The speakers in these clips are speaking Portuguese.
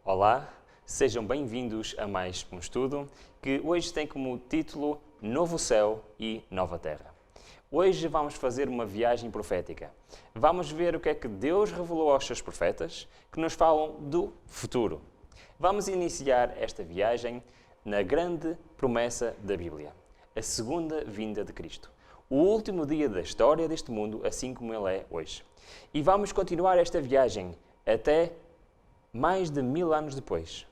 Olá, sejam bem-vindos a mais um estudo que hoje tem como título Novo Céu e Nova Terra. Hoje vamos fazer uma viagem profética. Vamos ver o que é que Deus revelou aos seus profetas que nos falam do futuro. Vamos iniciar esta viagem na grande promessa da Bíblia, a segunda vinda de Cristo. O último dia da história deste mundo, assim como ele é hoje. E vamos continuar esta viagem até mais de 1000 anos depois,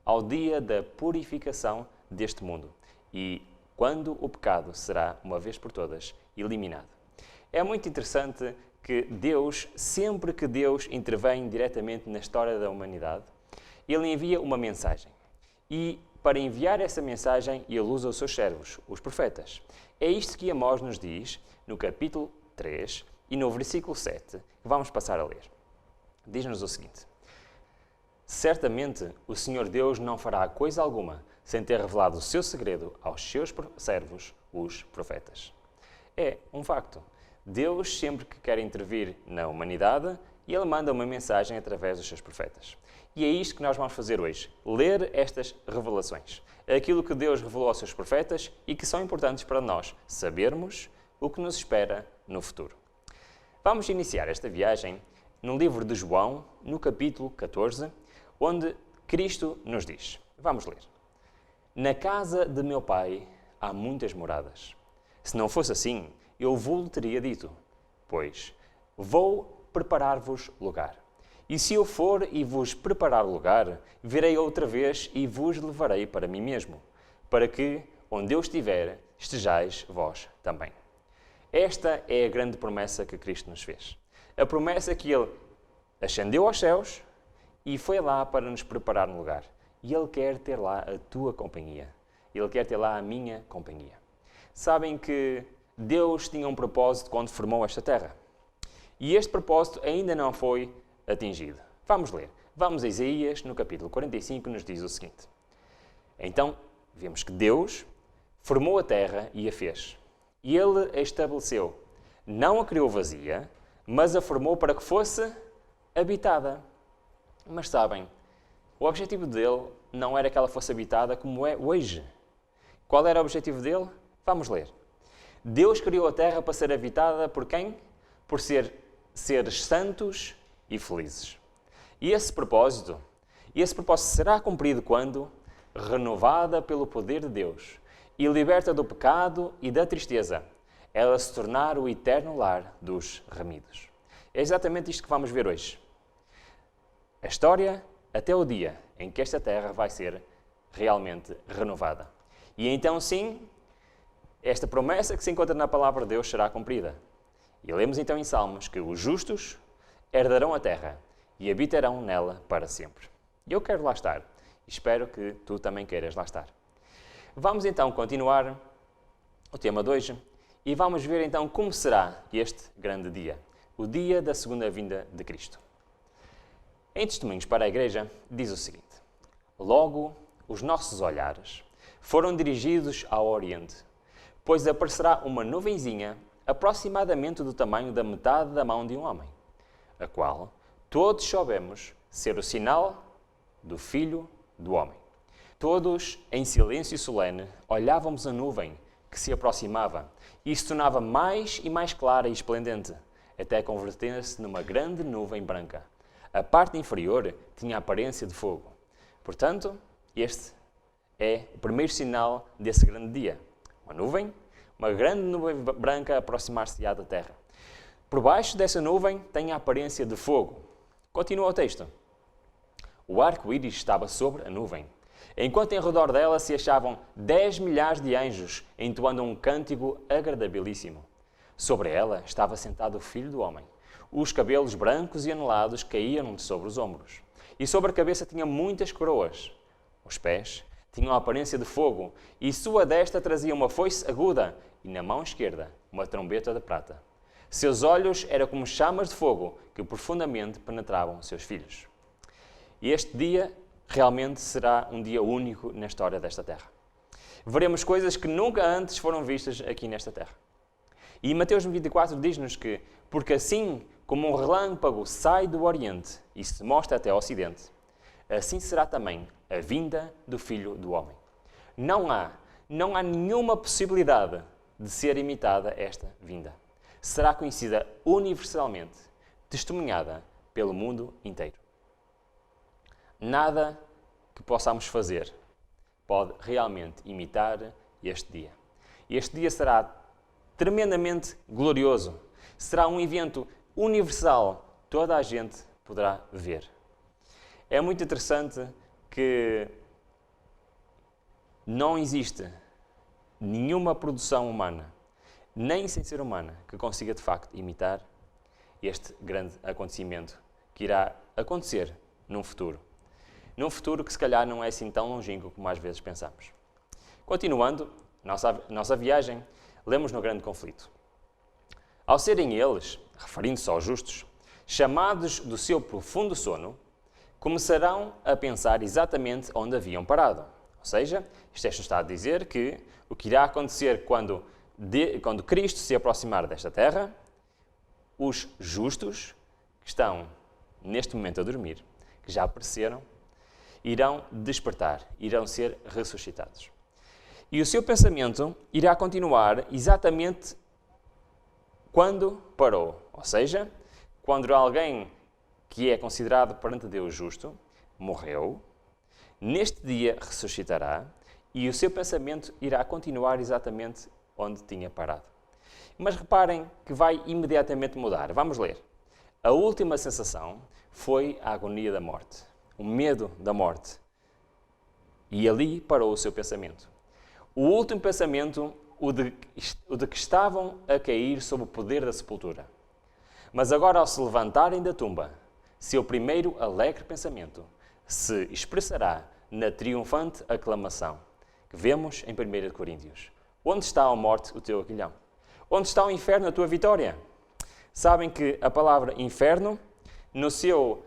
ao dia da purificação deste mundo e quando o pecado será, uma vez por todas, eliminado. É muito interessante que Deus, sempre que Deus intervém diretamente na história da humanidade, Ele envia uma mensagem. E para enviar essa mensagem, Ele usa os seus servos, os profetas. É isto que Amós nos diz no capítulo 3 e no versículo 7, que vamos passar a ler. Diz-nos o seguinte: Certamente o Senhor Deus não fará coisa alguma sem ter revelado o seu segredo aos seus servos, os profetas. É um facto. Deus, sempre que quer intervir na humanidade, Ele manda uma mensagem através dos seus profetas. E é isto que nós vamos fazer hoje, ler estas revelações. Aquilo que Deus revelou aos seus profetas e que são importantes para nós sabermos o que nos espera no futuro. Vamos iniciar esta viagem no livro de João, no capítulo 14, onde Cristo nos diz. Vamos ler. Na casa de meu Pai há muitas moradas. Se não fosse assim, eu vos teria dito, pois vou preparar-vos lugar. E se eu for e vos preparar lugar, virei outra vez e vos levarei para mim mesmo, para que, onde eu estiver, estejais vós também. Esta é a grande promessa que Cristo nos fez. A promessa que Ele ascendeu aos céus e foi lá para nos preparar um lugar. E Ele quer ter lá a tua companhia. Ele quer ter lá a minha companhia. Sabem que Deus tinha um propósito quando formou esta terra. E este propósito ainda não foi atingido. Vamos ler. Vamos a Isaías, no capítulo 45, nos diz o seguinte. Então, vemos que Deus formou a terra e a fez. E Ele a estabeleceu. Não a criou vazia, mas a formou para que fosse habitada. Mas sabem, o objetivo dele não era que ela fosse habitada como é hoje. Qual era o objetivo dele? Vamos ler. Deus criou a terra para ser habitada por quem? Por seres santos e felizes. E esse propósito será cumprido quando? Renovada pelo poder de Deus e liberta do pecado e da tristeza, ela se tornar o eterno lar dos remidos. É exatamente isto que vamos ver hoje. A história até o dia em que esta terra vai ser realmente renovada. E então sim, esta promessa que se encontra na palavra de Deus será cumprida. E lemos então em Salmos que os justos herdarão a terra e habitarão nela para sempre. E eu quero lá estar. Espero que tu também queiras lá estar. Vamos então continuar o tema de hoje e vamos ver então como será este grande dia, o dia da segunda vinda de Cristo. Em Testemunhos para a Igreja, diz o seguinte: Logo, os nossos olhares foram dirigidos ao Oriente, pois aparecerá uma nuvenzinha aproximadamente do tamanho da metade da mão de um homem, a qual todos soubemos ser o sinal do Filho do Homem. Todos, em silêncio solene, olhávamos a nuvem que se aproximava e se tornava mais e mais clara e esplendente, até converter-se numa grande nuvem branca. A parte inferior tinha a aparência de fogo. Portanto, este é o primeiro sinal desse grande dia. Uma grande nuvem branca a aproximar-se-á da terra. Por baixo dessa nuvem tem a aparência de fogo. Continua o texto. O arco-íris estava sobre a nuvem, enquanto em redor dela se achavam 10 milhares de anjos, entoando um cântico agradabilíssimo. Sobre ela estava sentado o Filho do Homem. Os cabelos brancos e anelados caíam sobre os ombros. E sobre a cabeça tinha muitas coroas. Os pés tinham a aparência de fogo, e sua destra trazia uma foice aguda, e na mão esquerda uma trombeta de prata. Seus olhos eram como chamas de fogo, que profundamente penetravam seus filhos. E este dia realmente será um dia único na história desta terra. Veremos coisas que nunca antes foram vistas aqui nesta terra. E Mateus 24 diz-nos que, porque assim como um relâmpago sai do Oriente e se mostra até ao Ocidente, assim será também a vinda do Filho do Homem. Não há nenhuma possibilidade de ser imitada esta vinda. Será conhecida universalmente, testemunhada pelo mundo inteiro. Nada que possamos fazer pode realmente imitar este dia. Este dia será tremendamente glorioso. Será um evento universal. Toda a gente poderá ver. É muito interessante que não existe nenhuma produção humana, nem sem ser humana, que consiga de facto imitar este grande acontecimento que irá acontecer num futuro. Num futuro que se calhar não é assim tão longínquo como às vezes pensamos. Continuando nossa viagem, lemos no grande conflito. Ao serem eles, referindo-se aos justos, chamados do seu profundo sono, começarão a pensar exatamente onde haviam parado. Ou seja, este texto está a dizer que o que irá acontecer quando Cristo se aproximar desta terra, os justos, que estão neste momento a dormir, que já apareceram, irão despertar, irão ser ressuscitados. E o seu pensamento irá continuar exatamente quando parou. Ou seja, quando alguém que é considerado perante Deus justo morreu, neste dia ressuscitará e o seu pensamento irá continuar exatamente onde tinha parado. Mas reparem que vai imediatamente mudar. Vamos ler. A última sensação foi a agonia da morte, o medo da morte. E ali parou o seu pensamento. O último pensamento, o de que estavam a cair sob o poder da sepultura. Mas agora, ao se levantarem da tumba, seu primeiro alegre pensamento se expressará na triunfante aclamação que vemos em 1 Coríntios. Onde está, ó morte, o teu aguilhão? Onde está o inferno, a tua vitória? Sabem que a palavra inferno, no seu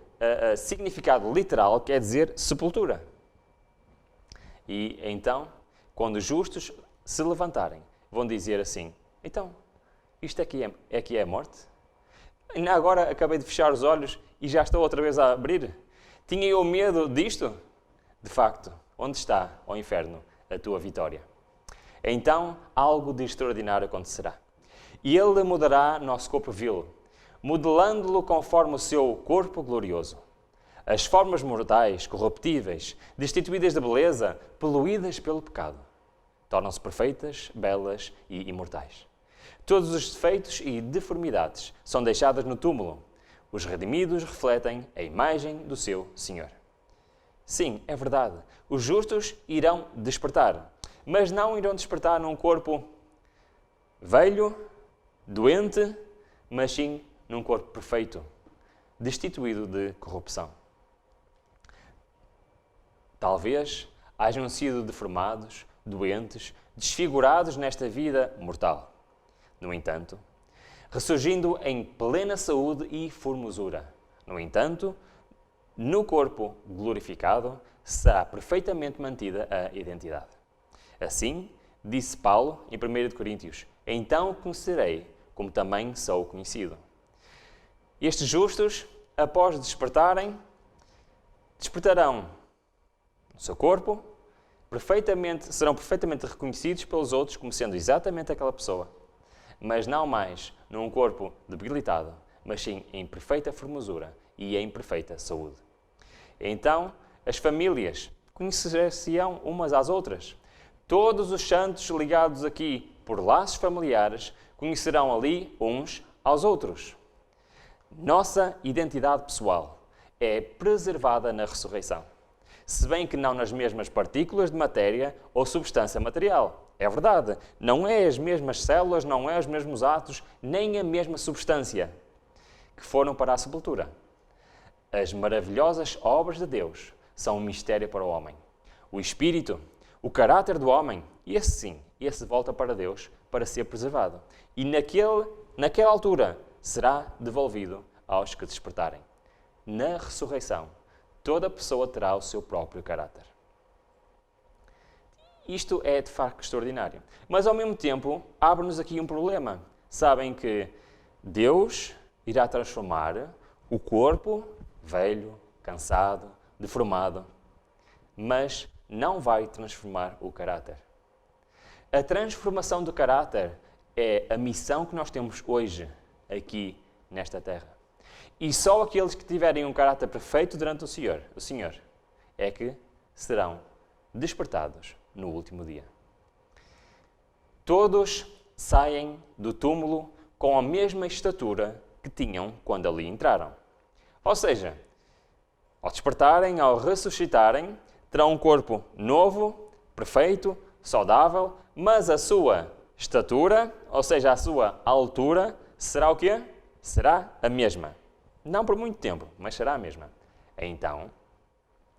significado literal, quer dizer sepultura. E então, quando os justos se levantarem, vão dizer assim, então, isto é que é a morte? Ainda agora acabei de fechar os olhos e já estou outra vez a abrir. Tinha eu medo disto? De facto, onde está, ó inferno, a tua vitória? Então, algo de extraordinário acontecerá. E ele mudará nosso corpo vil, modelando-lo conforme o seu corpo glorioso. As formas mortais, corruptíveis, destituídas de beleza, poluídas pelo pecado, tornam-se perfeitas, belas e imortais. Todos os defeitos e deformidades são deixados no túmulo. Os redimidos refletem a imagem do seu Senhor. Sim, é verdade. Os justos irão despertar, mas não irão despertar num corpo velho, doente, mas sim num corpo perfeito, destituído de corrupção. Talvez hajam sido deformados, doentes, desfigurados nesta vida mortal. No entanto, ressurgindo em plena saúde e formosura. No entanto, no corpo glorificado, será perfeitamente mantida a identidade. Assim, disse Paulo em 1 Coríntios, então conhecerei como também sou conhecido. Estes justos, após despertarão no seu corpo, serão perfeitamente reconhecidos pelos outros como sendo exatamente aquela pessoa, mas não mais num corpo debilitado, mas sim em perfeita formosura e em perfeita saúde. Então, as famílias conhecer-se-ão umas às outras. Todos os santos ligados aqui por laços familiares conhecerão ali uns aos outros. Nossa identidade pessoal é preservada na ressurreição, se bem que não nas mesmas partículas de matéria ou substância material. É verdade, não é as mesmas células, não é os mesmos átomos, nem a mesma substância que foram para a sepultura. As maravilhosas obras de Deus são um mistério para o homem. O espírito, o caráter do homem, esse volta para Deus para ser preservado. E naquela altura será devolvido aos que despertarem. Na ressurreição, toda pessoa terá o seu próprio caráter. Isto é de facto extraordinário. Mas ao mesmo tempo, abre-nos aqui um problema. Sabem que Deus irá transformar o corpo velho, cansado, deformado, mas não vai transformar o caráter. A transformação do caráter é a missão que nós temos hoje, aqui nesta terra. E só aqueles que tiverem um caráter perfeito durante o Senhor, é que serão despertados no último dia. Todos saem do túmulo com a mesma estatura que tinham quando ali entraram. Ou seja, ao despertarem, ao ressuscitarem, terão um corpo novo, perfeito, saudável, mas a sua estatura, ou seja, a sua altura, será o quê? Será a mesma. Não por muito tempo, mas será a mesma. Então,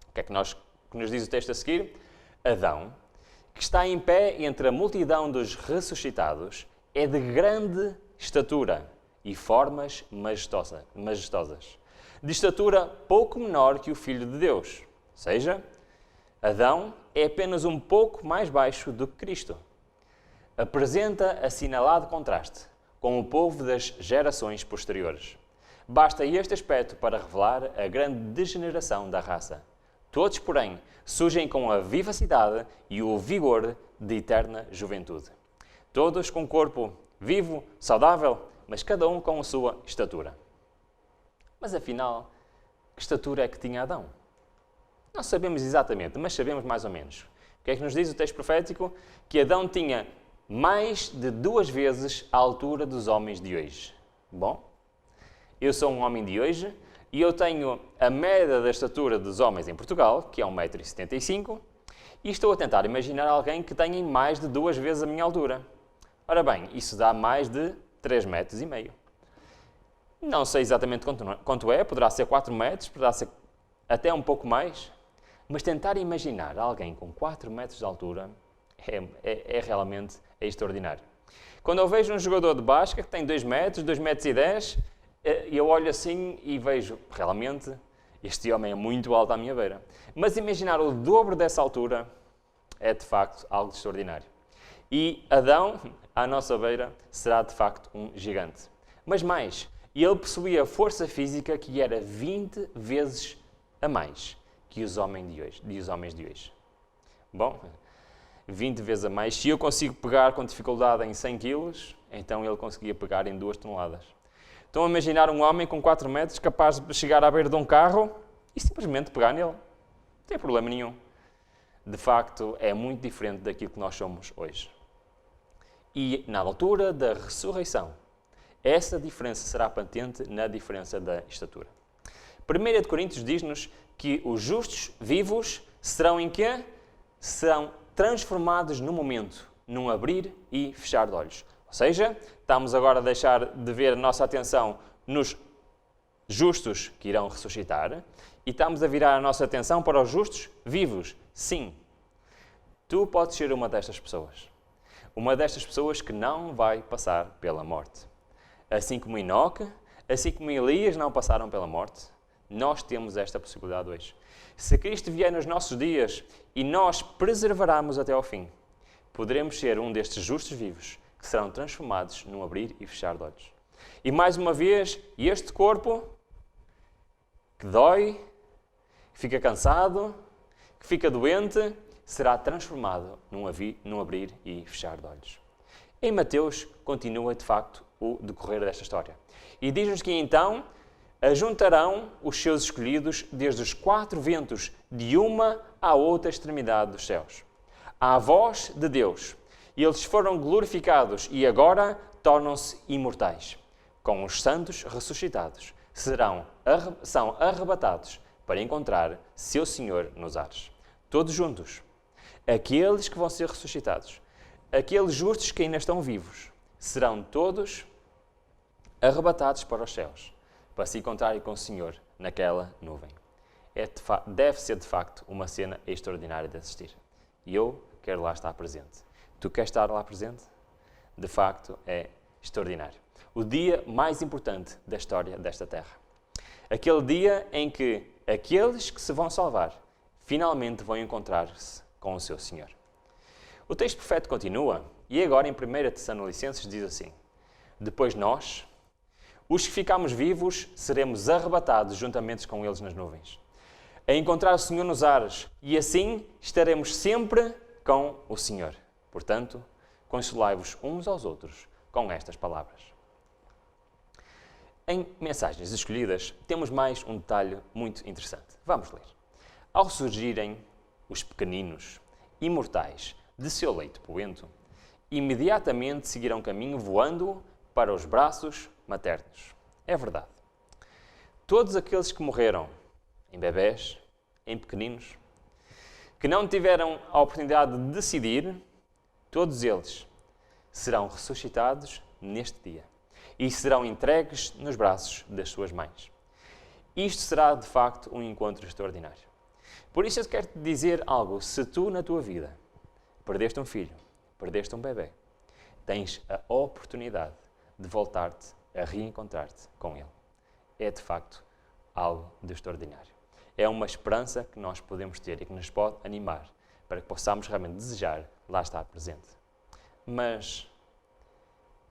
o que é que nos diz o texto a seguir? Adão, que está em pé entre a multidão dos ressuscitados, é de grande estatura e formas majestosas. De estatura pouco menor que o Filho de Deus. Ou seja, Adão é apenas um pouco mais baixo do que Cristo. Apresenta assinalado contraste com o povo das gerações posteriores. Basta este aspecto para revelar a grande degeneração da raça. Todos, porém, surgem com a vivacidade e o vigor de eterna juventude. Todos com corpo vivo, saudável, mas cada um com a sua estatura. Mas afinal, que estatura é que tinha Adão? Não sabemos exatamente, mas sabemos mais ou menos. O que é que nos diz o texto profético? Que Adão tinha mais de 2 vezes a altura dos homens de hoje. Bom, eu sou um homem de hoje e eu tenho a média da estatura dos homens em Portugal, que é 1,75 m, e estou a tentar imaginar alguém que tenha mais de 2 vezes a minha altura. Ora bem, isso dá mais de 3,5 metros. Não sei exatamente quanto é, poderá ser 4 metros, poderá ser até um pouco mais, mas tentar imaginar alguém com 4 metros de altura é realmente extraordinário. Quando eu vejo um jogador de basquete que tem 2 metros, 2,10 metros, eu olho assim e vejo, realmente, este homem é muito alto à minha beira. Mas imaginar o dobro dessa altura é, de facto, algo extraordinário. E Adão, à nossa beira, será, de facto, um gigante. Mas mais, ele possuía força física que era 20 vezes a mais que os homens de hoje. Bom, 20 vezes a mais. Se eu consigo pegar com dificuldade em 100 quilos, então ele conseguia pegar em 2 toneladas. Estão a imaginar um homem com 4 metros capaz de chegar à beira de um carro e simplesmente pegar nele. Não tem problema nenhum. De facto, é muito diferente daquilo que nós somos hoje. E na altura da ressurreição, essa diferença será patente na diferença da estatura. 1 de Coríntios diz-nos que os justos vivos serão em quê? Serão transformados no momento, num abrir e fechar de olhos. Ou seja, estamos agora a deixar de ver a nossa atenção nos justos que irão ressuscitar e estamos a virar a nossa atenção para os justos vivos. Sim, tu podes ser uma destas pessoas. Uma destas pessoas que não vai passar pela morte. Assim como Enoque, assim como Elias não passaram pela morte, nós temos esta possibilidade hoje. Se Cristo vier nos nossos dias e nós preservarmos até ao fim, poderemos ser um destes justos vivos que serão transformados num abrir e fechar de olhos. E mais uma vez, este corpo que dói, que fica cansado, que fica doente, será transformado num abrir e fechar de olhos. Em Mateus continua, de facto, o decorrer desta história. E diz-nos que então ajuntarão os seus escolhidos desde os 4 ventos, de uma à outra extremidade dos céus. À voz de Deus. E eles foram glorificados e agora tornam-se imortais. Com os santos ressuscitados, são arrebatados para encontrar seu Senhor nos ares. Todos juntos. Aqueles que vão ser ressuscitados, aqueles justos que ainda estão vivos, serão todos arrebatados para os céus, para se encontrarem com o Senhor naquela nuvem. Deve ser, de facto, uma cena extraordinária de assistir. E eu quero lá estar presente. Tu queres estar lá presente? De facto, é extraordinário. O dia mais importante da história desta terra. Aquele dia em que aqueles que se vão salvar finalmente vão encontrar-se com o seu Senhor. O texto profético continua e agora em 1 Tessalonicenses diz assim: depois nós, os que ficamos vivos, seremos arrebatados juntamente com eles nas nuvens. a encontrar o Senhor nos ares, e assim estaremos sempre com o Senhor. Portanto, consolai-vos uns aos outros com estas palavras. Em Mensagens Escolhidas, temos mais um detalhe muito interessante. Vamos ler. Ao surgirem os pequeninos, imortais, de seu leito poento, imediatamente seguirão caminho voando para os braços maternos. É verdade. Todos aqueles que morreram em bebés, em pequeninos, que não tiveram a oportunidade de decidir, todos eles serão ressuscitados neste dia e serão entregues nos braços das suas mães. Isto será, de facto, um encontro extraordinário. Por isso eu quero te dizer algo. Se tu, na tua vida, perdeste um filho, perdeste um bebê, tens a oportunidade de voltar-te a reencontrar-te com ele. É, de facto, algo de extraordinário. É uma esperança que nós podemos ter e que nos pode animar para que possamos realmente desejar lá estar presente. Mas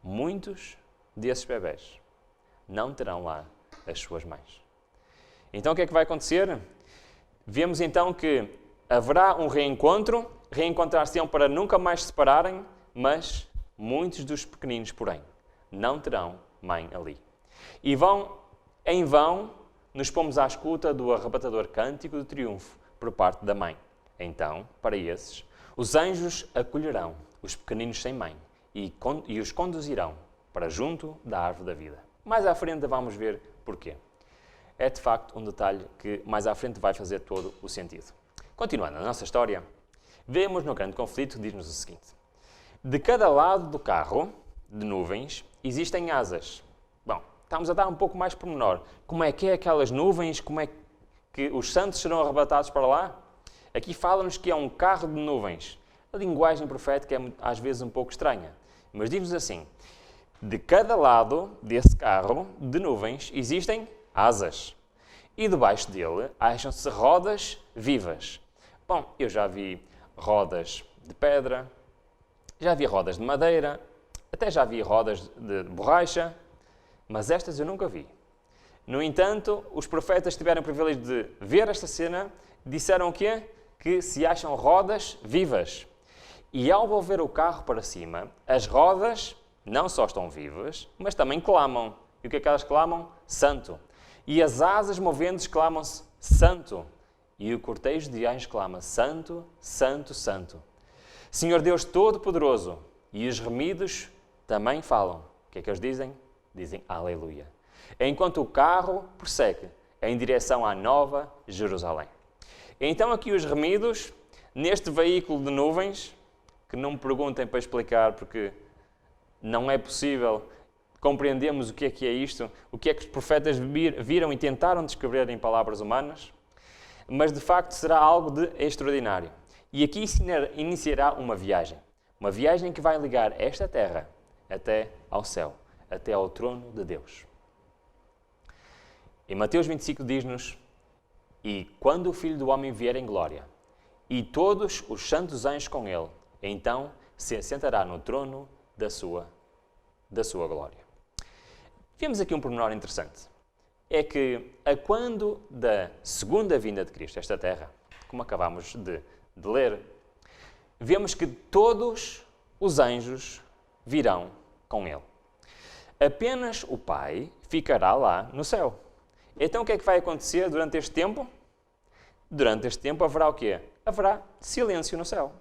muitos desses bebés não terão lá as suas mães. Então o que é que vai acontecer? Vemos então que haverá um reencontro, reencontrar-se-ão para nunca mais se separarem, mas muitos dos pequeninos, porém, não terão mãe ali. E em vão, nos pomos à escuta do arrebatador cântico de triunfo por parte da mãe. Então, para esses, os anjos acolherão os pequeninos sem mãe e os conduzirão para junto da árvore da vida. Mais à frente vamos ver porquê. É de facto um detalhe que mais à frente vai fazer todo o sentido. Continuando a nossa história, vemos no grande conflito que diz-nos o seguinte. De cada lado do carro de nuvens existem asas. Bom, estamos a dar um pouco mais pormenor. Como é que é aquelas nuvens? Como é que os santos serão arrebatados para lá? Aqui fala-nos que é um carro de nuvens. A linguagem profética é às vezes um pouco estranha. Mas diz-nos assim, de cada lado desse carro de nuvens existem asas. E debaixo dele acham-se rodas vivas. Bom, eu já vi rodas de pedra, já vi rodas de madeira, até já vi rodas de borracha, mas estas eu nunca vi. No entanto, os profetas tiveram o privilégio de ver esta cena, disseram o quê? Que se acham rodas vivas. E ao volver o carro para cima, as rodas não só estão vivas, mas também clamam. E o que é que elas clamam? Santo. E as asas movendo-se clamam-se Santo. E o cortejo de anjos clama Santo, Santo, Santo. Senhor Deus Todo-Poderoso. E os remidos também falam. O que é que eles dizem? Dizem Aleluia. Enquanto o carro prossegue em direção à Nova Jerusalém. Então aqui os remidos, neste veículo de nuvens, que não me perguntem para explicar, porque não é possível compreendermos o que é isto, o que é que os profetas viram e tentaram descrever em palavras humanas, mas de facto será algo de extraordinário. E aqui iniciará uma viagem que vai ligar esta terra até ao céu, até ao trono de Deus. Em Mateus 25 diz-nos, e quando o Filho do Homem vier em glória, e todos os santos anjos com ele, então se assentará no trono da sua glória. Vemos aqui um pormenor interessante. É que, a quando da segunda vinda de Cristo a esta terra, como acabamos de ler, vemos que todos os anjos virão com ele. Apenas o Pai ficará lá no céu. Então o que é que vai acontecer durante este tempo? Durante este tempo haverá o quê? Haverá silêncio no céu.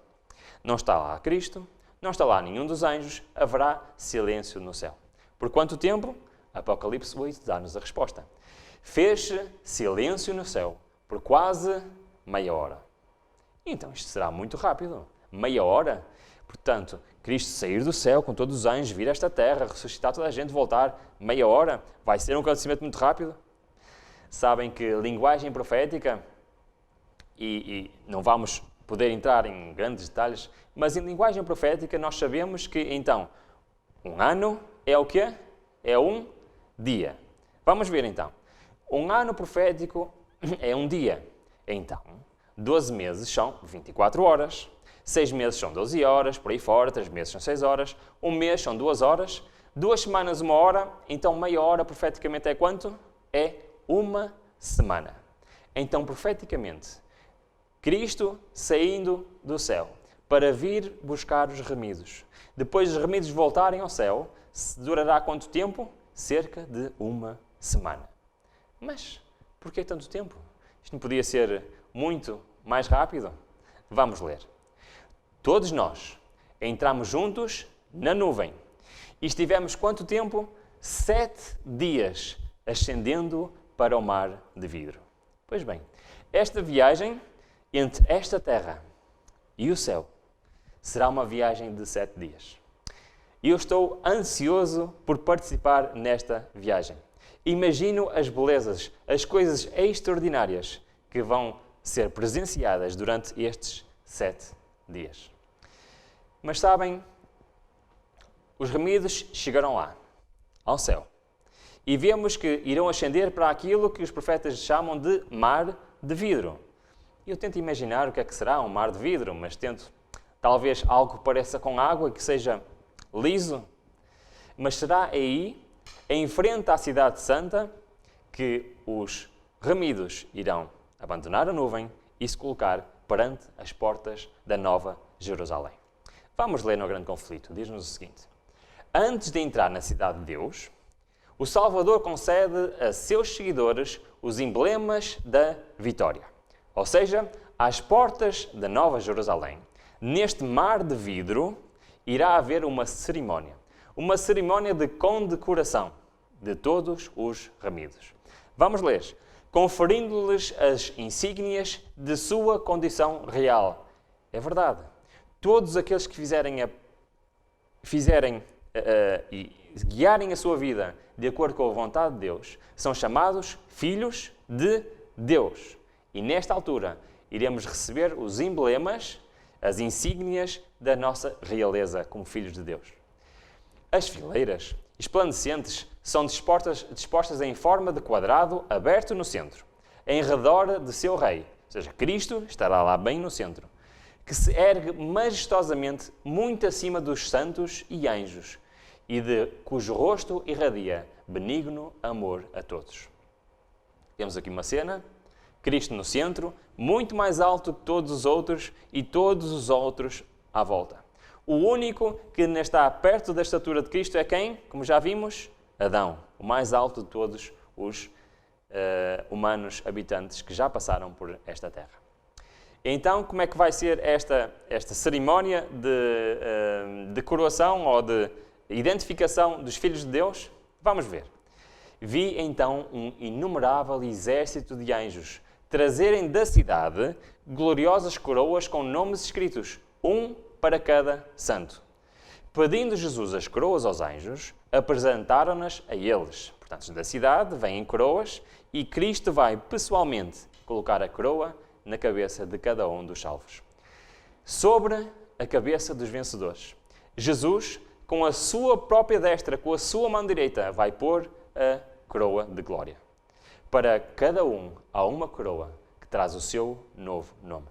Não está lá Cristo, não está lá nenhum dos anjos, haverá silêncio no céu. Por quanto tempo? Apocalipse 8 dá-nos a resposta. Fez-se silêncio no céu por quase meia hora. Então isto será muito rápido. Meia hora? Portanto, Cristo sair do céu com todos os anjos, vir a esta terra, ressuscitar toda a gente, voltar, meia hora, vai ser um acontecimento muito rápido. Sabem que linguagem profética, e não vamos poder entrar em grandes detalhes, mas em linguagem profética nós sabemos que, então, um ano é o quê? É um dia. Vamos ver, então. Um ano profético é um dia. Então, 12 meses são 24 horas. 6 meses são 12 horas, por aí fora. 3 meses são 6 horas. Um mês são 2 horas. 2 semanas, 1 hora. Então, meia hora profeticamente é quanto? É uma semana. então profeticamente, Cristo saindo do céu para vir buscar os remidos. Depois os remidos voltarem ao céu, durará quanto tempo? Cerca de uma semana. Mas por que tanto tempo? Isto não podia ser muito mais rápido? Vamos ler. Todos nós entramos juntos na nuvem e estivemos quanto tempo? 7 dias ascendendo para o mar de vidro. Pois bem, esta viagem entre esta terra e o céu será uma viagem de 7 dias. E eu estou ansioso por participar nesta viagem. Imagino as belezas, as coisas extraordinárias que vão ser presenciadas durante estes 7 dias. Mas sabem, os remidos chegaram lá, ao céu. E vemos que irão ascender para aquilo que os profetas chamam de mar de vidro. E eu tento imaginar o que é que será um mar de vidro, mas tento talvez algo que pareça com água, que seja liso. Mas será aí, em frente à cidade santa, que os remidos irão abandonar a nuvem e se colocar perante as portas da Nova Jerusalém. Vamos ler no Grande Conflito. Diz-nos o seguinte. Antes de entrar na cidade de Deus, o Salvador concede a seus seguidores os emblemas da vitória. Ou seja, às portas da Nova Jerusalém, neste mar de vidro, irá haver uma cerimónia de condecoração de todos os remidos. Vamos ler. Conferindo-lhes as insígnias de sua condição real. É verdade. Todos aqueles que e guiarem a sua vida de acordo com a vontade de Deus, são chamados filhos de Deus. E nesta altura, iremos receber os emblemas, as insígnias da nossa realeza como filhos de Deus. As fileiras esplandecentes são dispostas em forma de quadrado aberto no centro, em redor de seu rei, ou seja, Cristo estará lá bem no centro, que se ergue majestosamente muito acima dos santos e anjos, e de cujo rosto irradia benigno amor a todos. Temos aqui uma cena, Cristo no centro, muito mais alto que todos os outros e todos os outros à volta. O único que ainda está perto da estatura de Cristo é quem? Como já vimos, Adão, o mais alto de todos os humanos habitantes que já passaram por esta terra. Então, como é que vai ser esta cerimónia de coroação ou de identificação dos filhos de Deus? Vamos ver. Vi então um inumerável exército de anjos trazerem da cidade gloriosas coroas com nomes escritos, um para cada santo. Pedindo Jesus as coroas aos anjos, apresentaram-nas a eles. Portanto, da cidade vêm coroas e Cristo vai pessoalmente colocar a coroa na cabeça de cada um dos salvos. Sobre a cabeça dos vencedores, Jesus, com a sua própria destra, com a sua mão direita, vai pôr a coroa de glória. Para cada um, há uma coroa que traz o seu novo nome.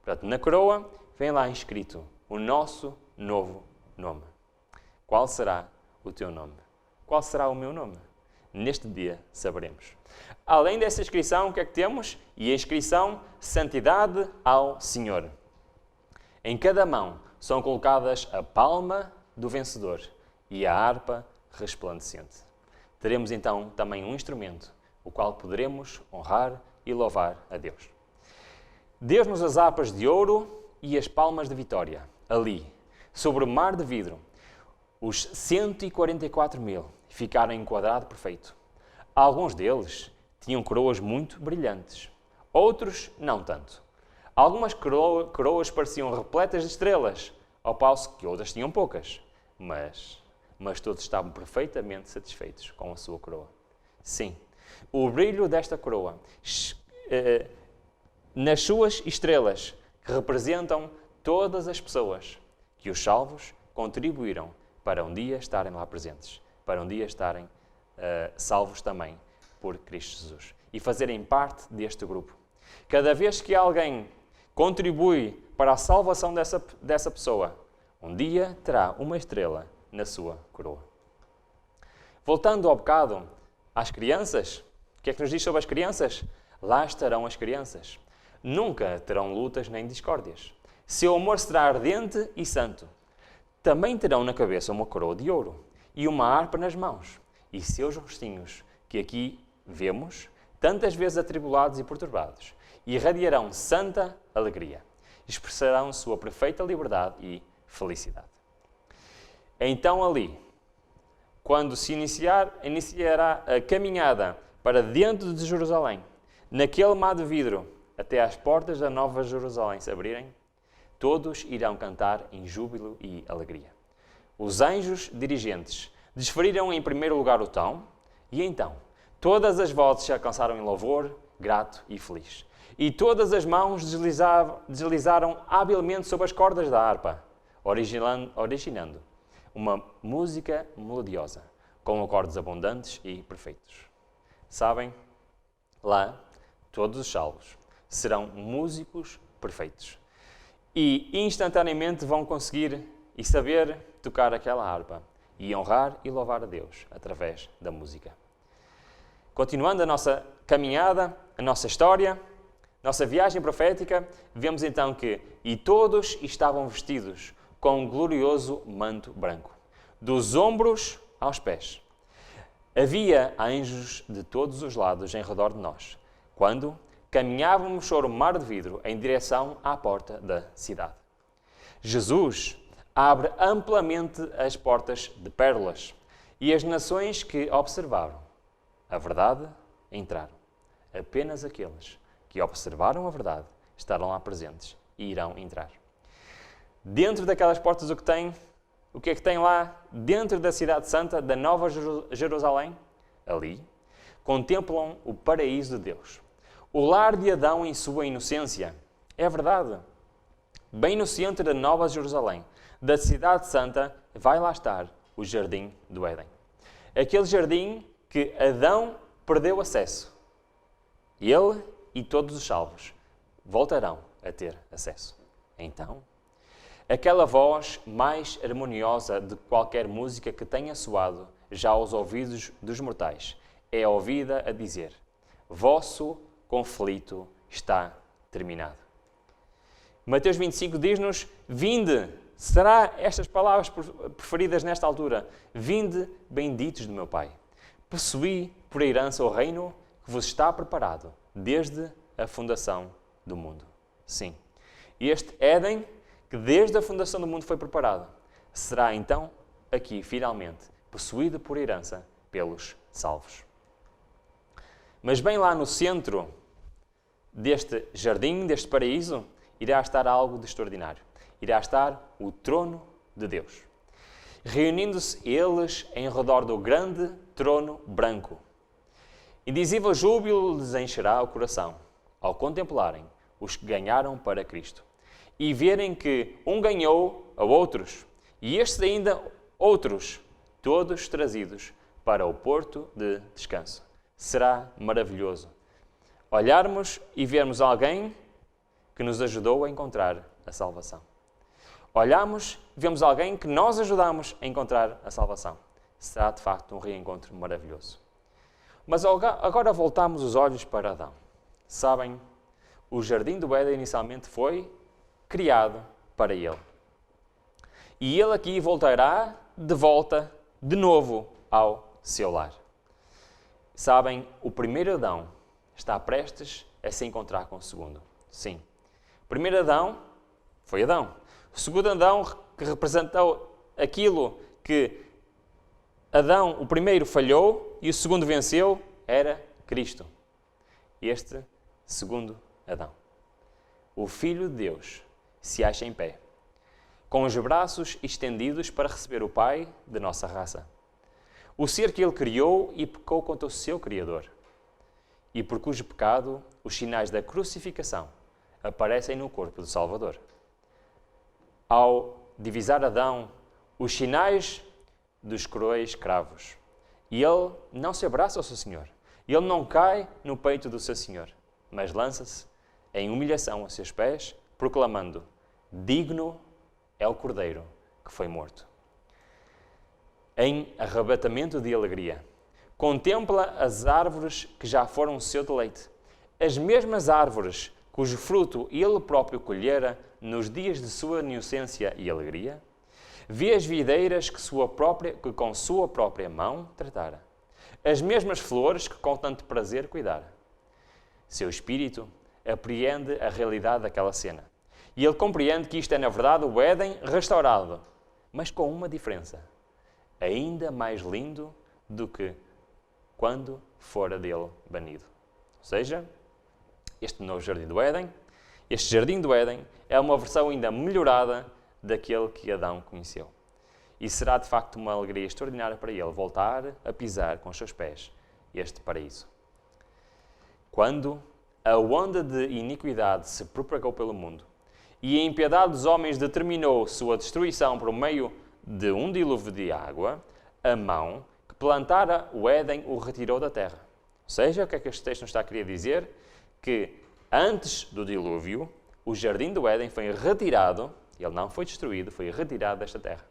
Portanto, na coroa vem lá inscrito o nosso novo nome. Qual será o teu nome? Qual será o meu nome? Neste dia saberemos. Além dessa inscrição, o que é que temos? E a inscrição Santidade ao Senhor. Em cada mão são colocadas a palma do vencedor e a harpa resplandecente. Teremos então também um instrumento, o qual poderemos honrar e louvar a Deus. Deu-nos as harpas de ouro e as palmas de vitória. Ali, sobre o mar de vidro, os 144.000 ficaram em quadrado perfeito. Alguns deles tinham coroas muito brilhantes, outros não tanto. Algumas coroas pareciam repletas de estrelas, ao passo que outras tinham poucas, mas todos estavam perfeitamente satisfeitos com a sua coroa. Sim, o brilho desta coroa, nas suas estrelas, que representam todas as pessoas que os salvos contribuíram para um dia estarem lá presentes, para um dia estarem salvos também por Cristo Jesus e fazerem parte deste grupo. Cada vez que alguém contribui para a salvação dessa pessoa, um dia terá uma estrela na sua coroa. Voltando ao bocado às crianças, o que é que nos diz sobre as crianças? Lá estarão as crianças. Nunca terão lutas nem discórdias. Seu amor será ardente e santo. Também terão na cabeça uma coroa de ouro e uma harpa nas mãos. E seus rostinhos, que aqui vemos, tantas vezes atribulados e perturbados, irradiarão santa alegria. Expressarão sua perfeita liberdade e felicidade. Então ali, quando se iniciará a caminhada para dentro de Jerusalém, naquele mar de vidro, até às portas da Nova Jerusalém se abrirem, todos irão cantar em júbilo e alegria. Os anjos dirigentes desferiram em primeiro lugar o tom, e então todas as vozes se alcançaram em louvor, grato e feliz. E todas as mãos deslizaram habilmente sobre as cordas da harpa, originando uma música melodiosa, com acordes abundantes e perfeitos. Sabem? Lá, todos os salvos serão músicos perfeitos. E instantaneamente vão conseguir e saber tocar aquela harpa e honrar e louvar a Deus através da música. Continuando a nossa caminhada, a nossa história, nossa viagem profética, vemos então que e todos estavam vestidos com um glorioso manto branco, dos ombros aos pés. Havia anjos de todos os lados em redor de nós, quando caminhávamos sobre o mar de vidro em direção à porta da cidade. Jesus abre amplamente as portas de pérolas e as nações que observaram a verdade entraram. Apenas aqueles que observaram a verdade estarão lá presentes e irão entrar. Dentro daquelas portas o que é que tem lá dentro da cidade santa da Nova Jerusalém? Ali contemplam o paraíso de Deus. O lar de Adão em sua inocência. É verdade. Bem no centro da Nova Jerusalém, da cidade santa, vai lá estar o Jardim do Éden. Aquele jardim que Adão perdeu acesso. Ele e todos os salvos voltarão a ter acesso. Então, aquela voz mais harmoniosa de qualquer música que tenha soado já aos ouvidos dos mortais é ouvida a dizer: vosso conflito está terminado. Mateus 25 diz-nos: vinde, será estas palavras preferidas nesta altura: vinde, benditos do meu Pai. Possuí por herança o reino que vos está preparado desde a fundação do mundo. Sim, este Éden, que desde a fundação do mundo foi preparado, será então aqui, finalmente, possuído por herança pelos salvos. Mas bem lá no centro deste jardim, deste paraíso, irá estar algo de extraordinário. Irá estar o trono de Deus. Reunindo-se eles em redor do grande trono branco. Indizível júbilo lhes encherá o coração, ao contemplarem os que ganharam para Cristo, e verem que um ganhou a outros, e estes ainda outros, todos trazidos para o porto de descanso. Será maravilhoso olharmos e vermos alguém que nos ajudou a encontrar a salvação. Olhamos, vemos alguém que nós ajudamos a encontrar a salvação. Será de facto um reencontro maravilhoso. Mas agora voltamos os olhos para Adão. Sabem, o Jardim do Éden inicialmente foi criado para ele. E ele aqui voltará de volta, de novo, ao seu lar. Sabem, o primeiro Adão está prestes a se encontrar com o segundo. Sim. O primeiro Adão foi Adão. O segundo Adão, que representou aquilo que Adão, o primeiro, falhou e o segundo venceu, era Cristo. Este segundo Adão. O Filho de Deus se acha em pé, com os braços estendidos para receber o Pai de nossa raça. O ser que ele criou e pecou contra o seu Criador, e por cujo pecado os sinais da crucificação aparecem no corpo do Salvador. Ao divisar Adão os sinais dos cruéis cravos, e ele não se abraça ao seu Senhor, ele não cai no peito do seu Senhor, mas lança-se em humilhação a seus pés, proclamando: digno é o Cordeiro que foi morto. Em arrebatamento de alegria, contempla as árvores que já foram o seu deleite, as mesmas árvores cujo fruto ele próprio colhera nos dias de sua inocência e alegria? Vê as videiras que com sua própria mão tratara, as mesmas flores que com tanto prazer cuidara. Seu espírito apreende a realidade daquela cena. E ele compreende que isto é, na verdade, o Éden restaurado, mas com uma diferença. Ainda mais lindo do que quando fora dele banido. Ou seja, este novo jardim do Éden, este jardim do Éden é uma versão ainda melhorada daquele que Adão conheceu. E será de facto uma alegria extraordinária para ele voltar a pisar com os seus pés este paraíso. Quando a onda de iniquidade se propagou pelo mundo e a impiedade dos homens determinou sua destruição por meio de um dilúvio de água, a mão que plantara o Éden o retirou da terra. Ou seja, o que é que este texto nos está a querer dizer? Que antes do dilúvio, o jardim do Éden foi retirado, ele não foi destruído, foi retirado desta terra.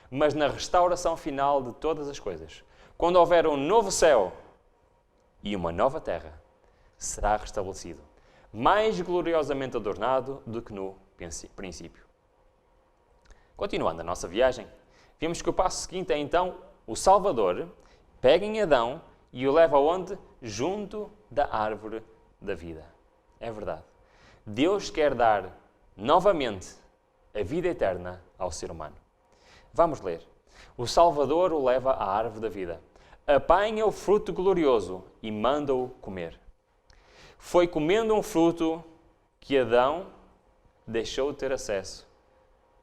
Mas na restauração final de todas as coisas, quando houver um novo céu e uma nova terra, será restabelecido, mais gloriosamente adornado do que no princípio. Continuando a nossa viagem, vimos que o passo seguinte é então o Salvador pega em Adão e o leva aonde? Junto da árvore da vida. É verdade. Deus quer dar novamente a vida eterna ao ser humano. Vamos ler. O Salvador o leva à árvore da vida, apanha o fruto glorioso e manda-o comer. Foi comendo um fruto que Adão deixou de ter acesso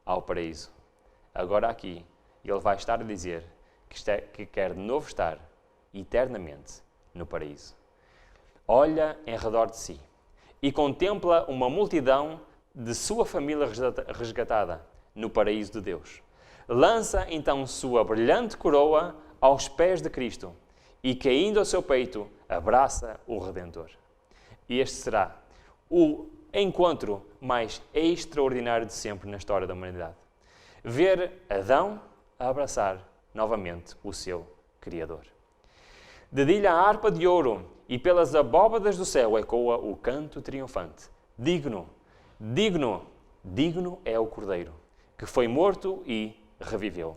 ao paraíso. Agora aqui, ele vai estar a dizer que quer de novo estar eternamente no paraíso. Olha em redor de si e contempla uma multidão de sua família resgatada no paraíso de Deus. Lança então sua brilhante coroa aos pés de Cristo e, caindo ao seu peito, abraça o Redentor. Este será o encontro mais extraordinário de sempre na história da humanidade. Ver Adão a abraçar novamente o seu Criador. Dedilha a harpa de ouro e pelas abóbadas do céu ecoa o canto triunfante. Digno, digno, digno é o Cordeiro, que foi morto e reviveu.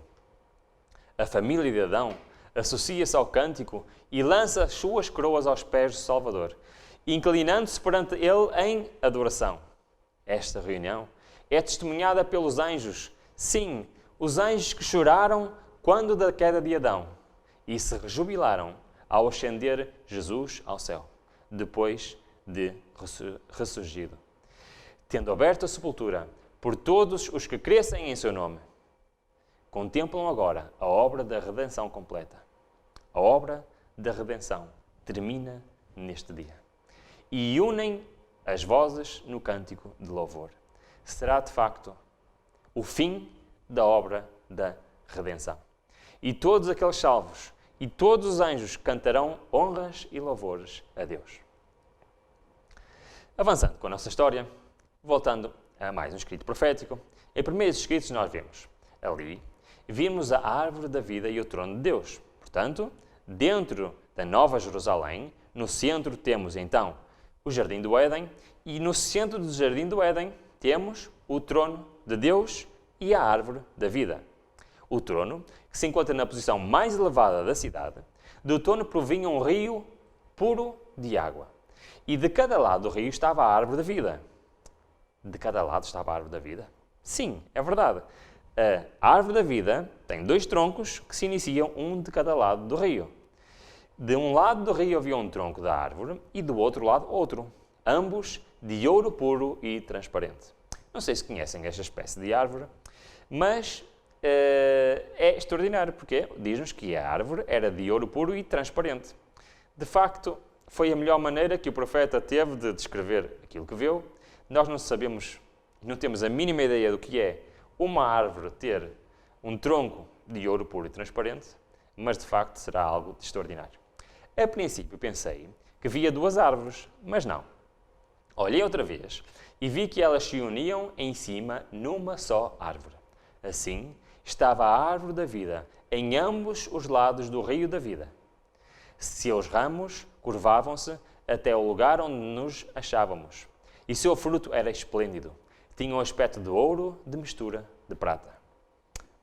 A família de Adão associa-se ao cântico e lança as suas coroas aos pés do Salvador, inclinando-se perante ele em adoração. Esta reunião é testemunhada pelos anjos. Sim, os anjos que choraram quando da queda de Adão e se rejubilaram ao ascender Jesus ao céu, depois de ressurgido, tendo aberto a sepultura por todos os que crescem em seu nome. Contemplam agora a obra da redenção completa. A obra da redenção termina neste dia. E unem as vozes no cântico de louvor. Será, de facto, o fim da obra da redenção. E todos aqueles salvos e todos os anjos cantarão honras e louvores a Deus. Avançando com a nossa história, voltando a mais um escrito profético, em primeiros escritos nós vimos a árvore da vida e o trono de Deus. Portanto, dentro da Nova Jerusalém, no centro temos então o Jardim do Éden e no centro do Jardim do Éden temos o trono de Deus e a árvore da vida. O trono, que se encontra na posição mais elevada da cidade, do trono provinha um rio puro de água. E de cada lado do rio estava a árvore da vida. De cada lado estava a árvore da vida? Sim, é verdade. A árvore da vida tem dois troncos que se iniciam um de cada lado do rio. De um lado do rio havia um tronco da árvore e do outro lado outro, ambos de ouro puro e transparente. Não sei se conhecem esta espécie de árvore, mas é extraordinário, porque diz-nos que a árvore era de ouro puro e transparente. De facto, foi a melhor maneira que o profeta teve de descrever aquilo que viu. Nós não sabemos, não temos a mínima ideia do que é uma árvore ter um tronco de ouro puro e transparente, mas de facto será algo de extraordinário. A princípio pensei que via duas árvores, mas não. Olhei outra vez e vi que elas se uniam em cima numa só árvore. Assim, estava a árvore da vida em ambos os lados do rio da vida. Seus ramos curvavam-se até o lugar onde nos achávamos. E seu fruto era esplêndido. Tinha um aspecto de ouro de mistura de prata.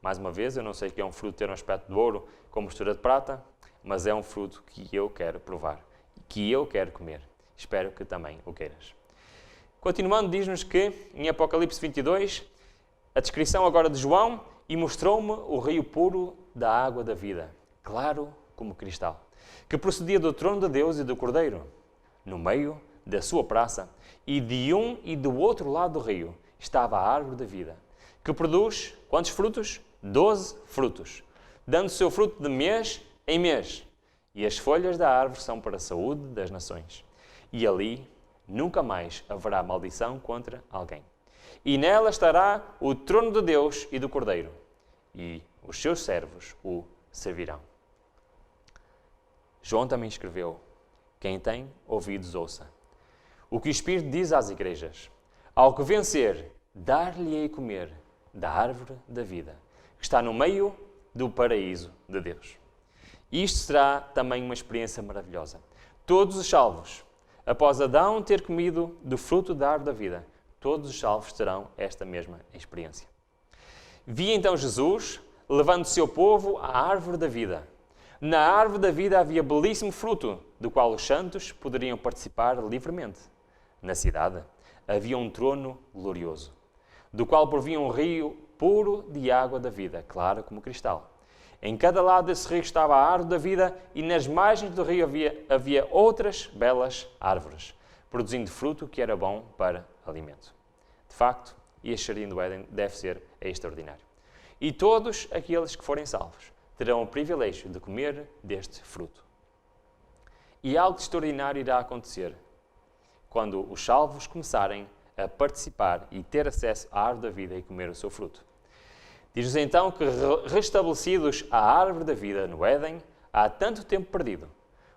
Mais uma vez, eu não sei o que é um fruto ter um aspecto de ouro com mistura de prata, mas é um fruto que eu quero provar, que eu quero comer. Espero que também o queiras. Continuando, diz-nos que, em Apocalipse 22, a descrição agora de João, e mostrou-me o rio puro da água da vida, claro como cristal, que procedia do trono de Deus e do Cordeiro. No meio da sua praça, e de um e do outro lado do rio, estava a árvore da vida, que produz, quantos frutos? 12 frutos, dando seu fruto de mês em mês. E as folhas da árvore são para a saúde das nações. E ali nunca mais haverá maldição contra alguém. E nela estará o trono de Deus e do Cordeiro, e os seus servos o servirão. João também escreveu: quem tem ouvidos, ouça. O que o Espírito diz às igrejas: ao que vencer, dar-lhe-ei comer da árvore da vida, que está no meio do paraíso de Deus. Isto será também uma experiência maravilhosa. Todos os salvos, após Adão ter comido do fruto da árvore da vida, todos os salvos terão esta mesma experiência. Vi então Jesus levando o seu povo à árvore da vida. Na árvore da vida havia belíssimo fruto, do qual os santos poderiam participar livremente. Na cidade havia um trono glorioso, do qual provia um rio puro de água da vida, clara como cristal. Em cada lado desse rio estava a árvore da vida, e nas margens do rio havia outras belas árvores, produzindo fruto que era bom para alimento. De facto, este jardim do Éden deve ser extraordinário. E todos aqueles que forem salvos terão o privilégio de comer deste fruto. E algo extraordinário irá acontecer quando os salvos começarem a participar e ter acesso à árvore da vida e comer o seu fruto. Diz-nos então que, restabelecidos à árvore da vida no Éden, há tanto tempo perdido,